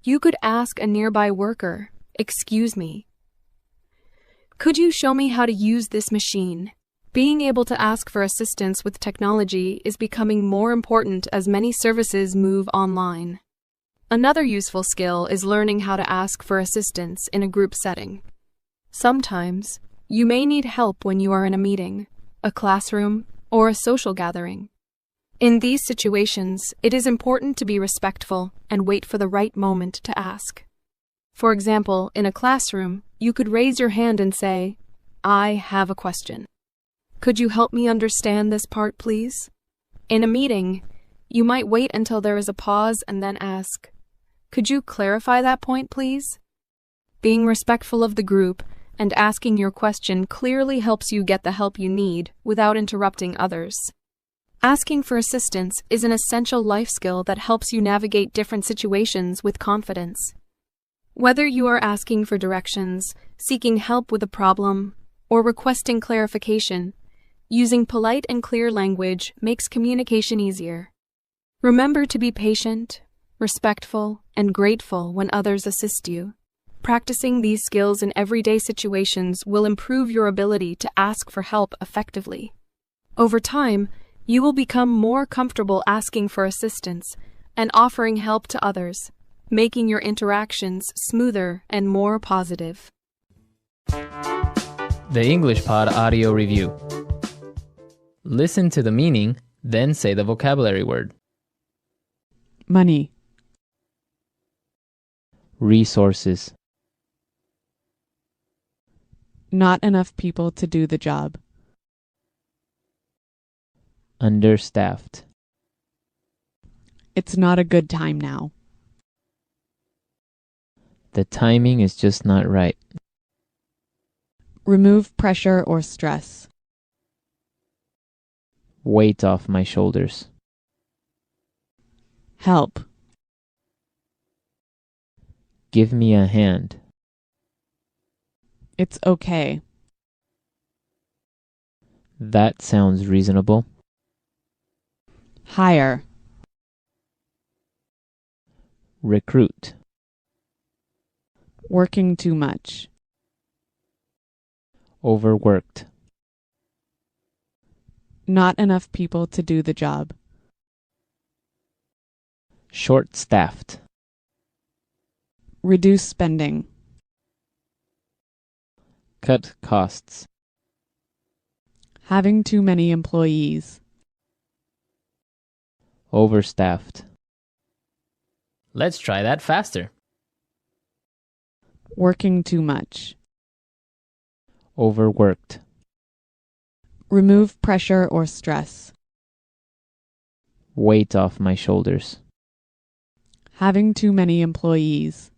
you could ask a nearby worker, "Excuse me, could you show me how to use this machine?" Being able to ask for assistance with technology is becoming more important as many services move online. Another useful skill is learning how to ask for assistance in a group setting. Sometimes, you may need help when you are in a meeting, a classroom, or a social gathering. In these situations, it is important to be respectful and wait for the right moment to ask. For example, in a classroom, you could raise your hand and say, "I have a question. Could you help me understand this part, please?" In a meeting, you might wait until there is a pause and then ask, "Could you clarify that point, please?" Being respectful of the group and asking your question clearly helps you get the help you need without interrupting others. Asking for assistance is an essential life skill that helps you navigate different situations with confidence. Whether you are asking for directions, seeking help with a problem, or requesting clarification, using polite and clear language makes communication easier. Remember to be patient, respectful, and grateful when others assist you. Practicing these skills in everyday situations will improve your ability to ask for help effectively. Over time, you will become more comfortable asking for assistance and offering help to others, making your interactions smoother and more positive. The English Pod Audio Review. Listen to the meaning, then say the vocabulary word. Money. Resources. Not enough people to do the job. Understaffed. It's not a good time now. The timing is just not right. Remove pressure or stress. Weight off my shoulders. Help. Give me a hand. It's okay. That sounds reasonable. Hire. Recruit. Working too much. Overworked. Not enough people to do the job. Short-staffed. Reduce spending. Cut costs. Having too many employees. Overstaffed. Let's try that faster. Working too much. Overworked. Remove pressure or stress. Weight off my shoulders. Having too many employees.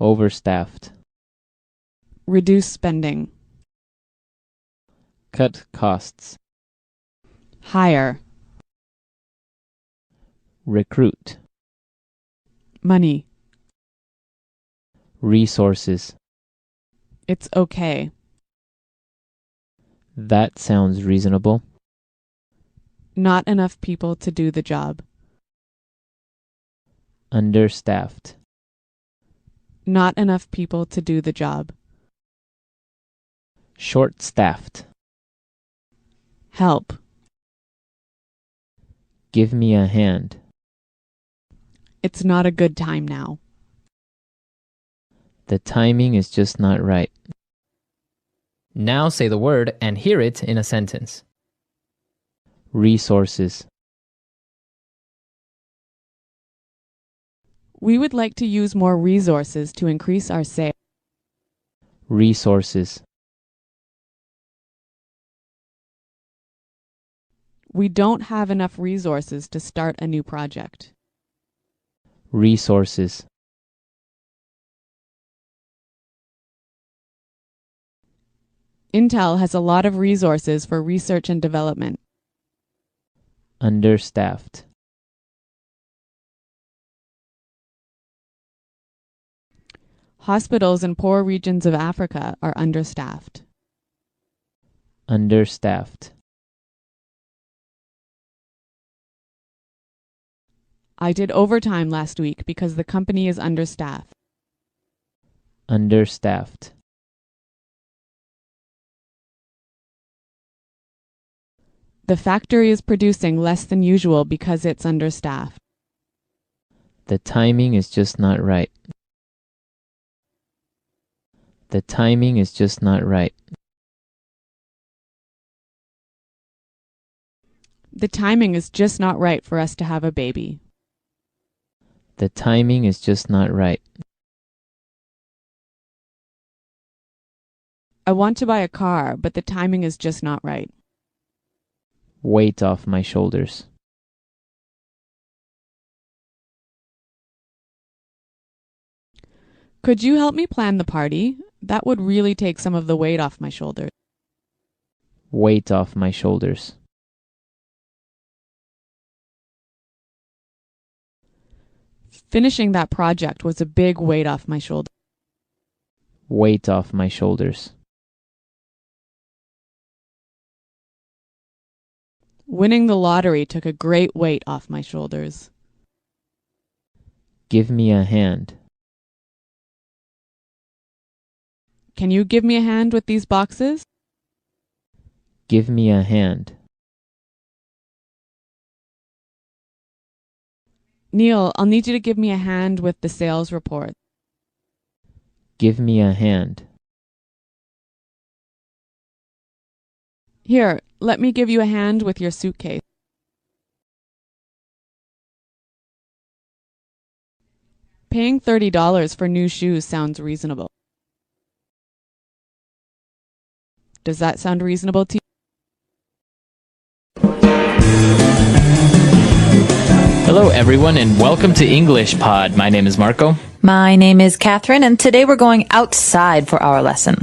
Overstaffed. Reduce spending. Cut costs. Hire. Recruit. Money. Resources. It's okay. That sounds reasonable. Not enough people to do the job. Understaffed. Not enough people to do the job. Short-staffed. Help. Give me a hand. It's not a good time now. The timing is just not right. Now say the word and hear it in a sentence. Resources. We would like to use more resources to increase our sales. Resources. We don't have enough resources to start a new project. Resources. Intel has a lot of resources for research and development. Understaffed. Hospitals in poor regions of Africa are understaffed. Understaffed. I did overtime last week because the company is understaffed. Understaffed. The factory is producing less than usual because it's understaffed. The timing is just not right. The timing is just not right. The timing is just not right for us to have a baby. The timing is just not right. I want to buy a car, but the timing is just not right. Weight off my shoulders. Could you help me plan the party? That would really take some of the weight off my shoulders. Weight off my shoulders. Finishing that project was a big weight off my shoulders. Weight off my shoulders. Winning the lottery took a great weight off my shoulders. Give me a hand. Can you give me a hand with these boxes? Give me a hand. Neil, I'll need you to give me a hand with the sales report. Give me a hand. Here, let me give you a hand with your suitcase. Paying $30 for new shoes sounds reasonable. Does that sound reasonable to you? Hello, everyone, and welcome to English Pod. My name is Marco. My name is Catherine, and today we're going outside for our lesson.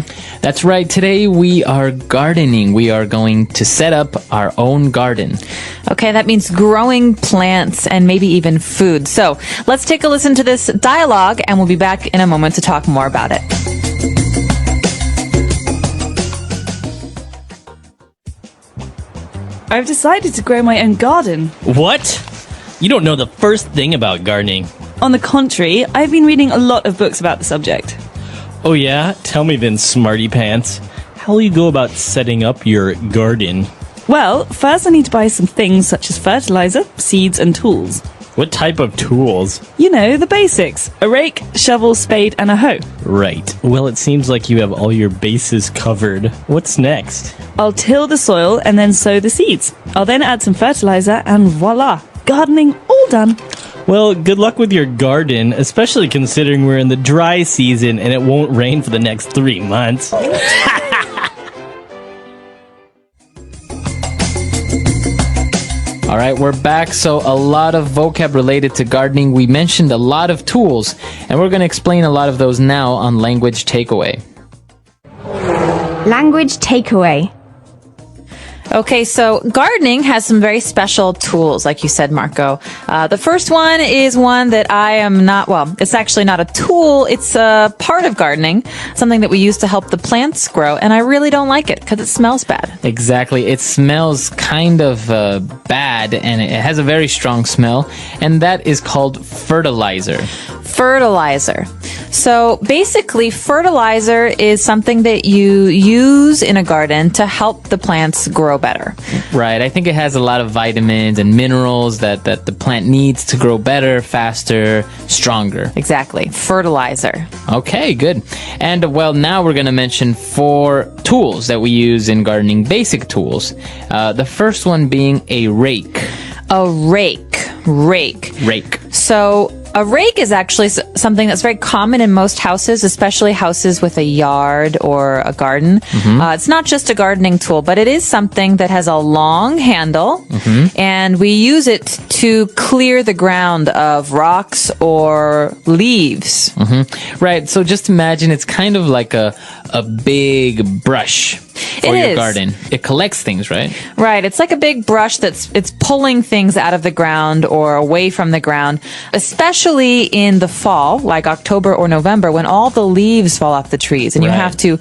That's right. Today we are gardening. We are going to set up our own garden. Okay, that means growing plants and maybe even food. So let's take a listen to this dialogue, and we'll be back in a moment to talk more about it. I've decided to grow my own garden. What? You don't know the first thing about gardening. On the contrary, I've been reading a lot of books about the subject. Oh yeah? Tell me then, smarty pants. How will you go about setting up your garden? Well, first I need to buy some things such as fertilizer, seeds and tools. What type of tools? You know, the basics. A rake, shovel, spade and a hoe. Right. Well, it seems like you have all your bases covered. What's next? I'll till the soil and then sow the seeds. I'll then add some fertilizer and voila! Gardening all done. Well, good luck with your garden, especially considering we're in the dry season and it won't rain for the next 3 months. All right, we're back. So a lot of vocab related to gardening. We mentioned a lot of tools, and we're going to explain a lot of those now on Language Takeaway. Language takeaway. Okay, so gardening has some very special tools, like you said, Marco. The first one is one that I am not, well, it's actually not a tool. It's a part of gardening, something that we use to help the plants grow, and I really don't like it because it smells bad. Exactly. It smells kind of bad, and it has a very strong smell, and that is called fertilizer. Fertilizer. So basically, fertilizer is something that you use in a garden to help the plants grow better. Right. I think it has a lot of vitamins and minerals that the plant needs to grow better, faster, stronger. Exactly. Fertilizer. Okay, good. And well, now we're going to mention 4 tools that we use in gardening, basic tools. The first one being a rake. A rake. Rake. So a rake is actually something that's very common in most houses, especially houses with a yard or a garden. It's not just a gardening tool, but it is something that has a long handle, and we use it to clear the ground of rocks or leaves. Right. So just imagine it's kind of like a big brush for your garden. It collects things, right? Right. It's like a big brush it's pulling things out of the ground or away from the ground, especially in the fall, like October or November, when all the leaves fall off the trees and you have to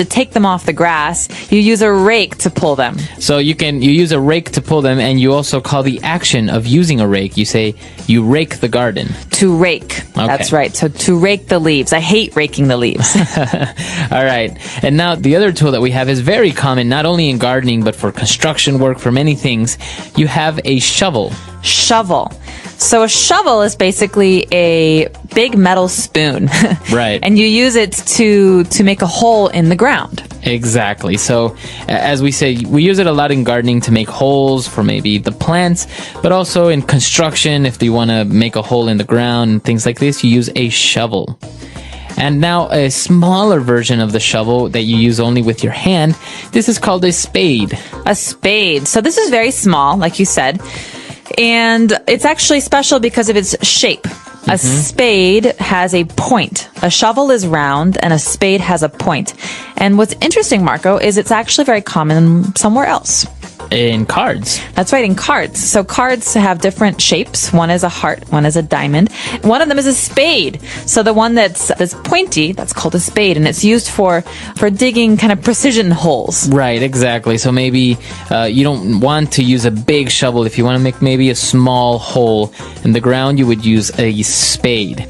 take them off the grass. You use a rake to pull them. So you use a rake to pull them, and you also call the action of using a rake, you say you rake the garden. To rake. Okay. That's right. So to rake the leaves. I hate raking the leaves. All right. And now the other tool that we have is very common, not only in gardening, but for construction work, for many things. You have a shovel. Shovel. So a shovel is basically a big metal spoon. Right. And you use it to make a hole in the ground. Exactly. So as we say, we use it a lot in gardening to make holes for maybe the plants, but also in construction, if you want to make a hole in the ground and things like this, you use a shovel. And now a smaller version of the shovel that you use only with your hand, this is called a spade. A spade. So this is very small, like you said. And it's actually special because of its shape. A spade has a point. A shovel is round and a spade has a point. And what's interesting, Marco, is it's actually very common somewhere else. In cards. That's right, in cards. So cards have different shapes. One is a heart, one is a diamond. One of them is a spade. So the one that's pointy, that's called a spade, and it's used for digging kind of precision holes. Right, exactly. So maybe you don't want to use a big shovel. If you want to make maybe a small hole in the ground, you would use a spade.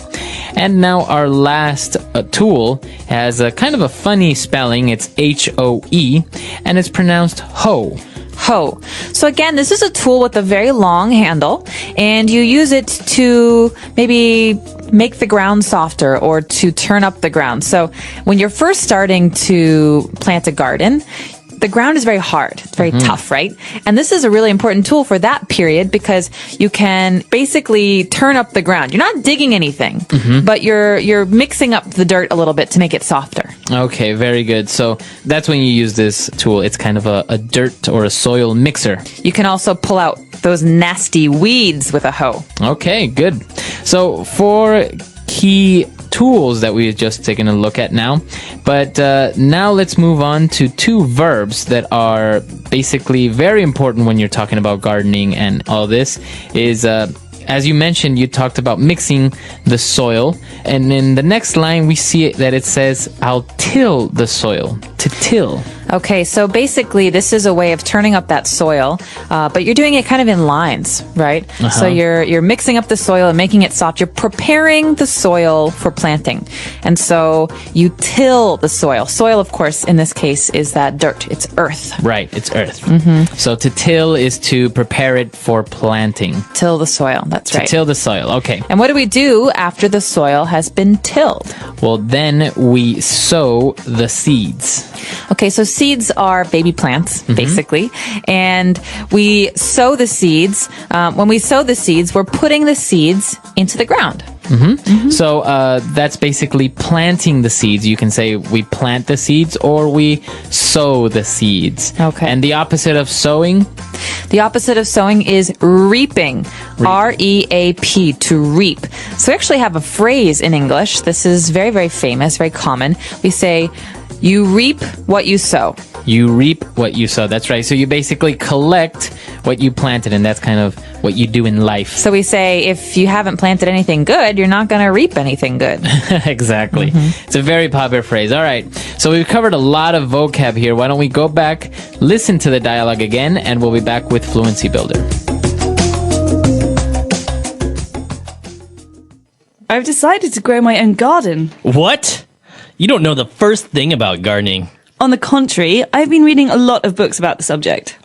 And now our last tool has a kind of a funny spelling. It's H-O-E, and it's pronounced hoe. Hoe. So again, this is a tool with a very long handle, and you use it to maybe make the ground softer or to turn up the ground. So when you're first starting to plant a garden, the ground is very hard. It's very tough, right? And this is a really important tool for that period because you can basically turn up the ground. You're not digging anything, but you're mixing up the dirt a little bit to make it softer. Okay, very good. So that's when you use this tool. It's kind of a dirt or a soil mixer. You can also pull out those nasty weeds with a hoe. Okay, good. So 4 key tools that we've just taken a look at now. But now let's move on to 2 verbs that are basically very important when you're talking about gardening and all this is as you mentioned, you talked about mixing the soil. And in the next line, we see that it says, I'll till the soil. To till. Okay, so basically this is a way of turning up that soil, but you're doing it kind of in lines, right? So you're mixing up the soil and making it soft. You're preparing the soil for planting. And so you till the soil. Soil, of course, in this case, is that dirt. It's earth. Right, it's earth. So to till is to prepare it for planting. Till the soil, that's right. To till the soil, okay. And what do we do after the soil has been tilled? Well, then we sow the seeds. Okay, so seeds seeds are baby plants, basically, and we sow the seeds. When we sow the seeds, we're putting the seeds into the ground. So that's basically planting the seeds. You can say we plant the seeds or we sow the seeds. Okay. And the opposite of sowing? The opposite of sowing is reaping. R-E-A-P, to reap. So we actually have a phrase in English. This is very, very famous, very common. We say, you reap what you sow. You reap what you sow. That's right. So you basically collect what you planted, and that's kind of what you do in life. So we say, if you haven't planted anything good, you're not going to reap anything good. Exactly. It's a very popular phrase. All right. So we've covered a lot of vocab here. Why don't we go back, listen to the dialogue again, and we'll be back with Fluency Builder. I've decided to grow my own garden. What? You don't know the first thing about gardening. On the contrary, I've been reading a lot of books about the subject.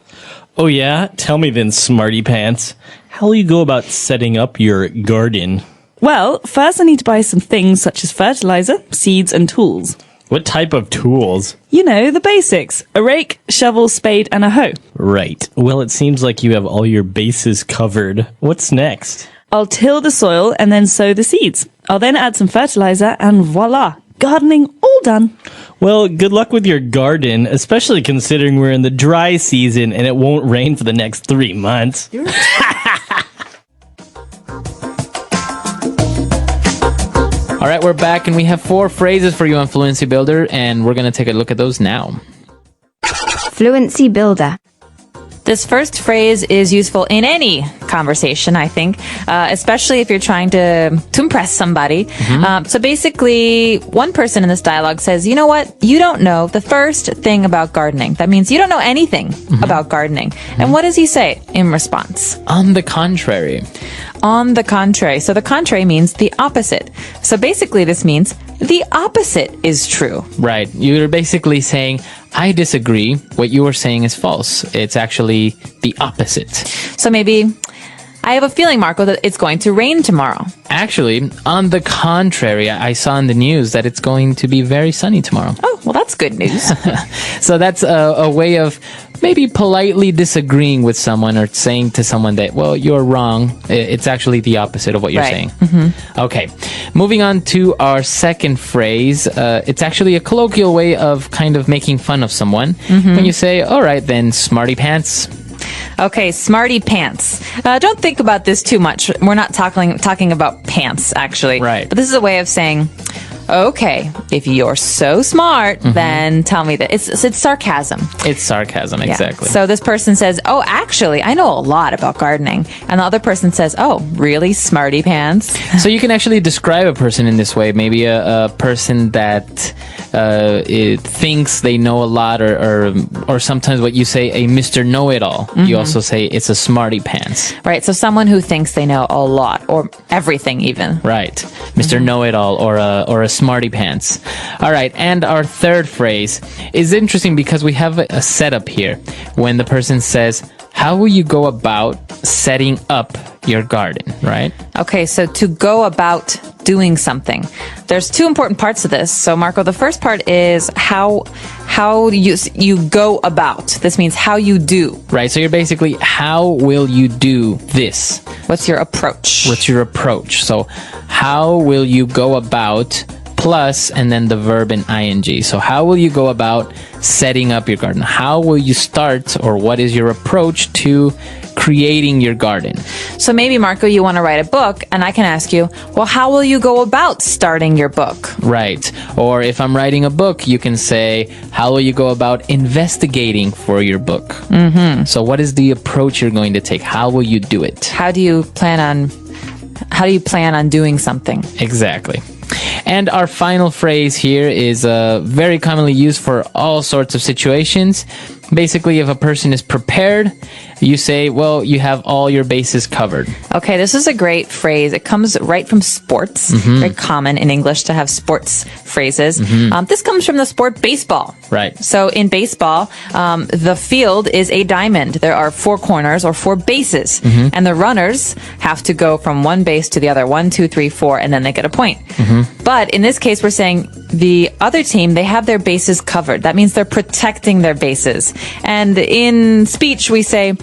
Oh yeah? Tell me then, smarty pants. How will you go about setting up your garden? Well, first I need to buy some things such as fertilizer, seeds, and tools. What type of tools? You know, the basics. A rake, shovel, spade, and a hoe. Right. Well, it seems like you have all your bases covered. What's next? I'll till the soil and then sow the seeds. I'll then add some fertilizer and voila! Gardening all done. Well, good luck with your garden, especially considering we're in the dry season and it won't rain for the next 3 months. All right, we're back, and we have 4 phrases for you on Fluency Builder, and we're going to take a look at those now. Fluency Builder. This first phrase is useful in any conversation, I think, especially if you're trying to impress somebody. So basically, one person in this dialogue says, you know what? You don't know the first thing about gardening. That means you don't know anything about gardening. And what does he say in response? On the contrary. On the contrary. So the contrary means the opposite. So basically, this means the opposite is true. Right. You're basically saying, I disagree. What you are saying is false. It's actually the opposite. So maybe, I have a feeling, Marco, that it's going to rain tomorrow. Actually, on the contrary, I saw in the news that it's going to be very sunny tomorrow. Oh, well, that's good news. So that's a way of maybe politely disagreeing with someone or saying to someone that, well, you're wrong. It's actually the opposite of what you're saying. Okay. Moving on to our second phrase. It's actually a colloquial way of kind of making fun of someone. When you say, all right, then, smarty pants. Okay, smarty pants. Don't think about this too much. We're not talking about pants, actually. Right. But this is a way of saying, okay, if you're so smart, then tell me that. It's sarcasm. It's sarcasm, exactly. So this person says, oh, actually, I know a lot about gardening. And the other person says, oh, really, smarty pants? So you can actually describe a person in this way. Maybe a person that thinks they know a lot, or sometimes what you say, a Mr. Know-It-All. You also say it's a smarty pants. Right, so someone who thinks they know a lot, or everything even. Right, Mr. Know-It-All, or a smarty pants. All right, and our third phrase is interesting because we have a setup here. When the person says, how will you go about setting up your garden, right? Okay, so to go about doing something. There's 2 important parts to this. So, Marco, the first part is how you go about. This means how you do. Right, so you're basically, how will you do this? What's your approach? What's your approach? So, how will you go about plus, and then the verb in ing. So how will you go about setting up your garden? How will you start, or what is your approach to creating your garden? So maybe, Marco, you want to write a book, and I can ask you, well, how will you go about starting your book? Right. Or if I'm writing a book, you can say, how will you go about investigating for your book? So what is the approach you're going to take? How will you do it? How do you plan on doing something? Exactly. And our final phrase here is very commonly used for all sorts of situations. Basically, if a person is prepared, you say, well, you have all your bases covered. Okay, this is a great phrase. It comes right from sports. Very common in English to have sports phrases. This comes from the sport baseball. Right. So in baseball, the field is a diamond. There are 4 corners, or 4 bases. And the runners have to go from one base to the other, 1, 2, 3, 4, and then they get a point. But in this case, we're saying the other team, they have their bases covered. That means they're protecting their bases. And in speech, we say,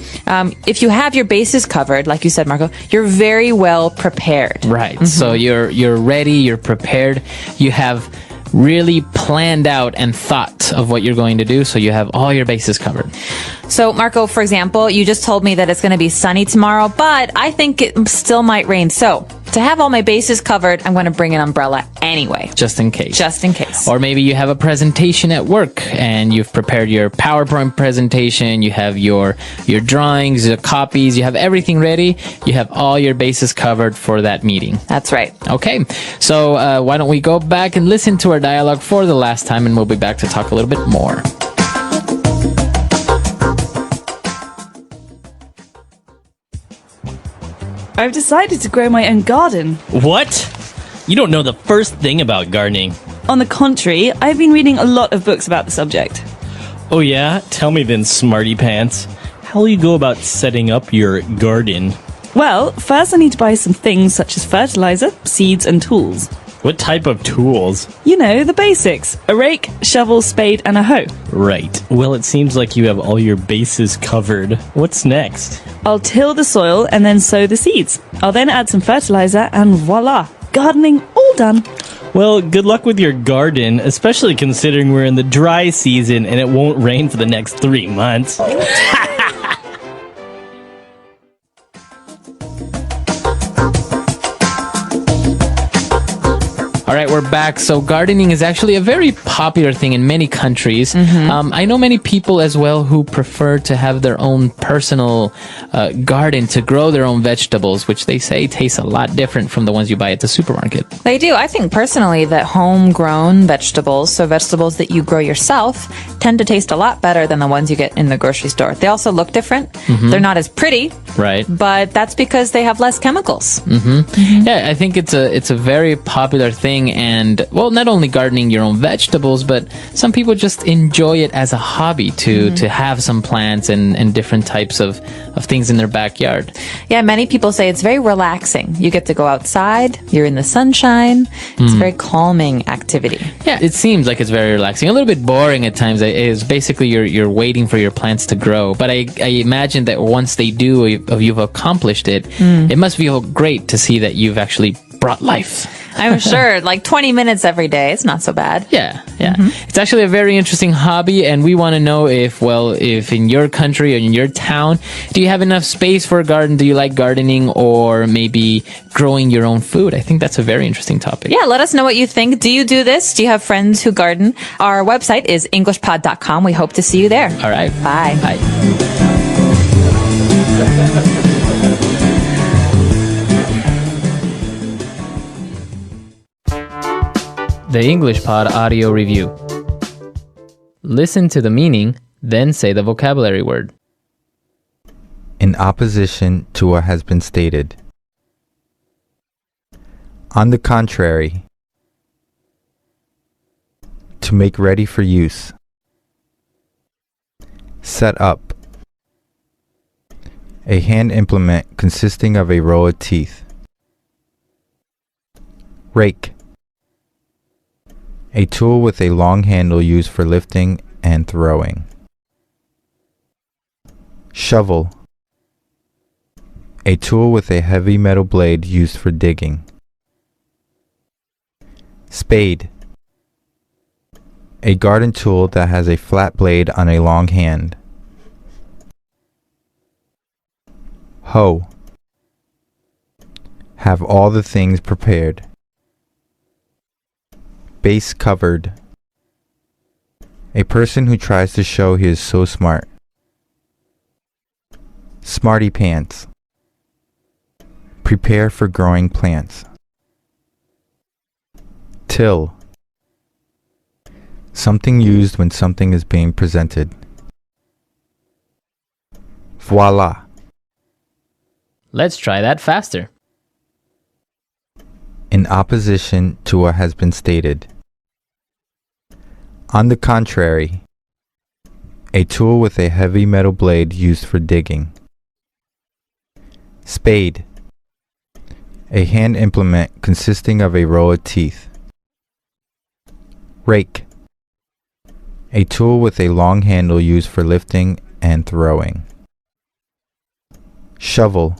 if you have your bases covered, like you said, Marco, you're very well prepared. Right. So you're ready, you're prepared, you have really planned out and thought of what you're going to do, so you have all your bases covered. So, Marco, for example, you just told me that it's going to be sunny tomorrow, but I think it still might rain. So, to have all my bases covered, I'm going to bring an umbrella anyway. Just in case. Just in case. Or maybe you have a presentation at work and you've prepared your PowerPoint presentation, you have your drawings, your copies, you have everything ready, you have all your bases covered for that meeting. That's right. Okay, so why don't we go back and listen to our dialogue for the last time, and we'll be back to talk a little bit more. I've decided to grow my own garden. What? You don't know the first thing about gardening. On the contrary, I've been reading a lot of books about the subject. Oh yeah? Tell me then, smarty pants. How will you go about setting up your garden? Well, first I need to buy some things such as fertilizer, seeds, and tools. What type of tools? You know, the basics. A rake, shovel, spade, and a hoe. Right. Well, it seems like you have all your bases covered. What's next? I'll till the soil and then sow the seeds. I'll then add some fertilizer and voila! Gardening all done. Well, good luck with your garden, especially considering we're in the dry season and it won't rain for the next 3 months. All right, we're back. So gardening is actually a very popular thing in many countries. I know many people as well who prefer to have their own personal garden to grow their own vegetables, which they say taste a lot different from the ones you buy at the supermarket. They do. I think personally that homegrown vegetables, so vegetables that you grow yourself, tend to taste a lot better than the ones you get in the grocery store. They also look different. They're not as pretty, right? But that's because they have less chemicals. Yeah, I think it's a very popular thing, and well, not only gardening your own vegetables, but some people just enjoy it as a hobby to have some plants and different types of things in their backyard. Yeah, many people say it's very relaxing. You get to go outside, you're in the sunshine. It's a very calming activity. Yeah, it seems like it's very relaxing. A little bit boring at times. Is basically you're waiting for your plants to grow. But I imagine that once they do, you've accomplished it, it must feel great to see that you've actually brought life. I'm sure, like 20 minutes every day. It's not so bad. Yeah. It's actually a very interesting hobby, and we want to know if in your country or in your town, do you have enough space for a garden? Do you like gardening or maybe growing your own food? I think that's a very interesting topic. Yeah, let us know what you think. Do you do this? Do you have friends who garden? Our website is englishpod.com. We hope to see you there. All right. Bye. The English Pod Audio Review. Listen to the meaning, then say the vocabulary word. In opposition to what has been stated. On the contrary. To make ready for use. Set up. A hand implement consisting of a row of teeth. Rake. A tool with a long handle used for lifting and throwing. Shovel. A tool with a heavy metal blade used for digging. Spade. A garden tool that has a flat blade on a long hand. Hoe. Have all the things prepared. Base covered. A person who tries to show he is so smart. Smarty pants. Prepare for growing plants. Till. Something used when something is being presented. Voila. Let's try that faster. In opposition to what has been stated. On the contrary. A tool with a heavy metal blade used for digging. Spade. A hand implement consisting of a row of teeth. Rake. A tool with a long handle used for lifting and throwing. Shovel.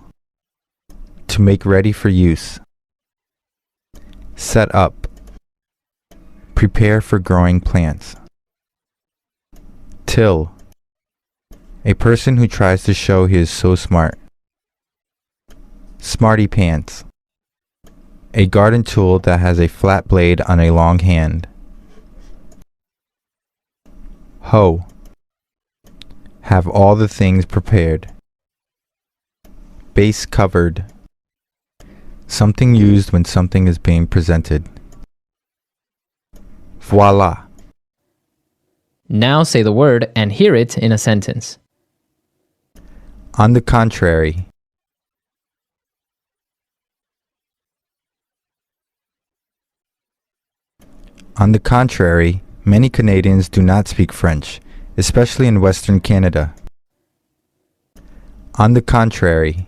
To make ready for use. Set up. Prepare for growing plants. Till. A person who tries to show he is so smart. Smarty pants. A garden tool that has a flat blade on a long hand. Hoe. Have all the things prepared. Base covered. Something used when something is being presented. Voila. Now say the word and hear it in a sentence. On the contrary. On the contrary, many Canadians do not speak French, especially in Western Canada. On the contrary.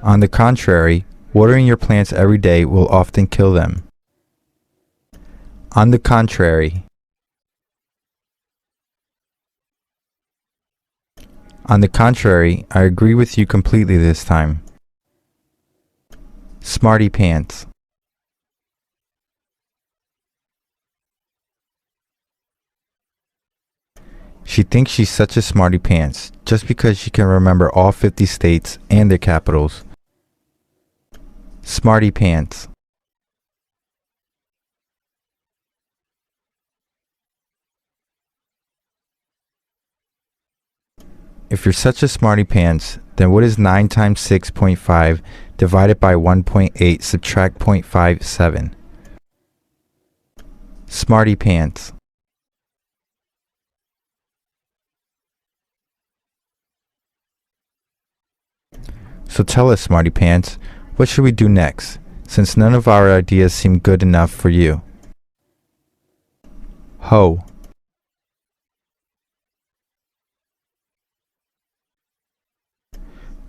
On the contrary, watering your plants every day will often kill them. On the contrary. On the contrary, I agree with you completely this time. Smarty pants. She thinks she's such a smarty pants just because she can remember all 50 states and their capitals. Smarty pants. If you're such a smarty pants, then what is 9 times 6.5 divided by 1.8 subtract 0.57? Smarty pants. So tell us, smarty pants, what should we do next, since none of our ideas seem good enough for you? Hoe.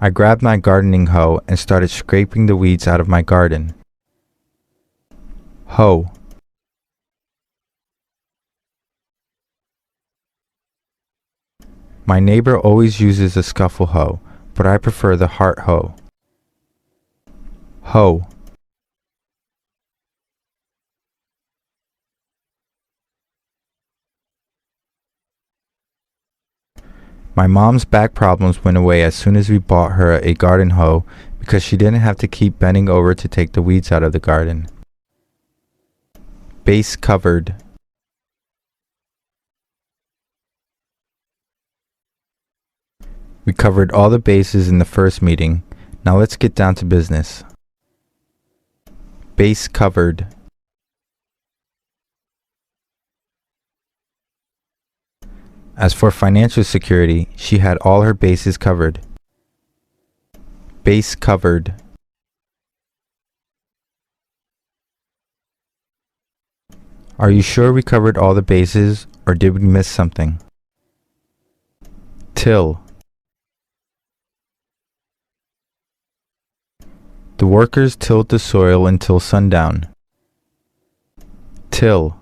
I grabbed my gardening hoe and started scraping the weeds out of my garden. Hoe. My neighbor always uses a scuffle hoe, but I prefer the heart hoe. Hoe. My mom's back problems went away as soon as we bought her a garden hoe because she didn't have to keep bending over to take the weeds out of the garden. Base covered. We covered all the bases in the first meeting. Now let's get down to business. Base covered. As for financial security, she had all her bases covered. Base covered. Are you sure we covered all the bases, or did we miss something? Till. The workers tilled the soil until sundown. Till.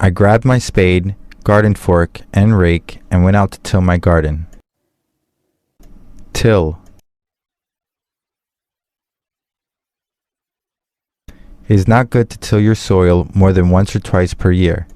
I grabbed my spade, garden fork, and rake and went out to till my garden. Till. It is not good to till your soil more than once or twice per year.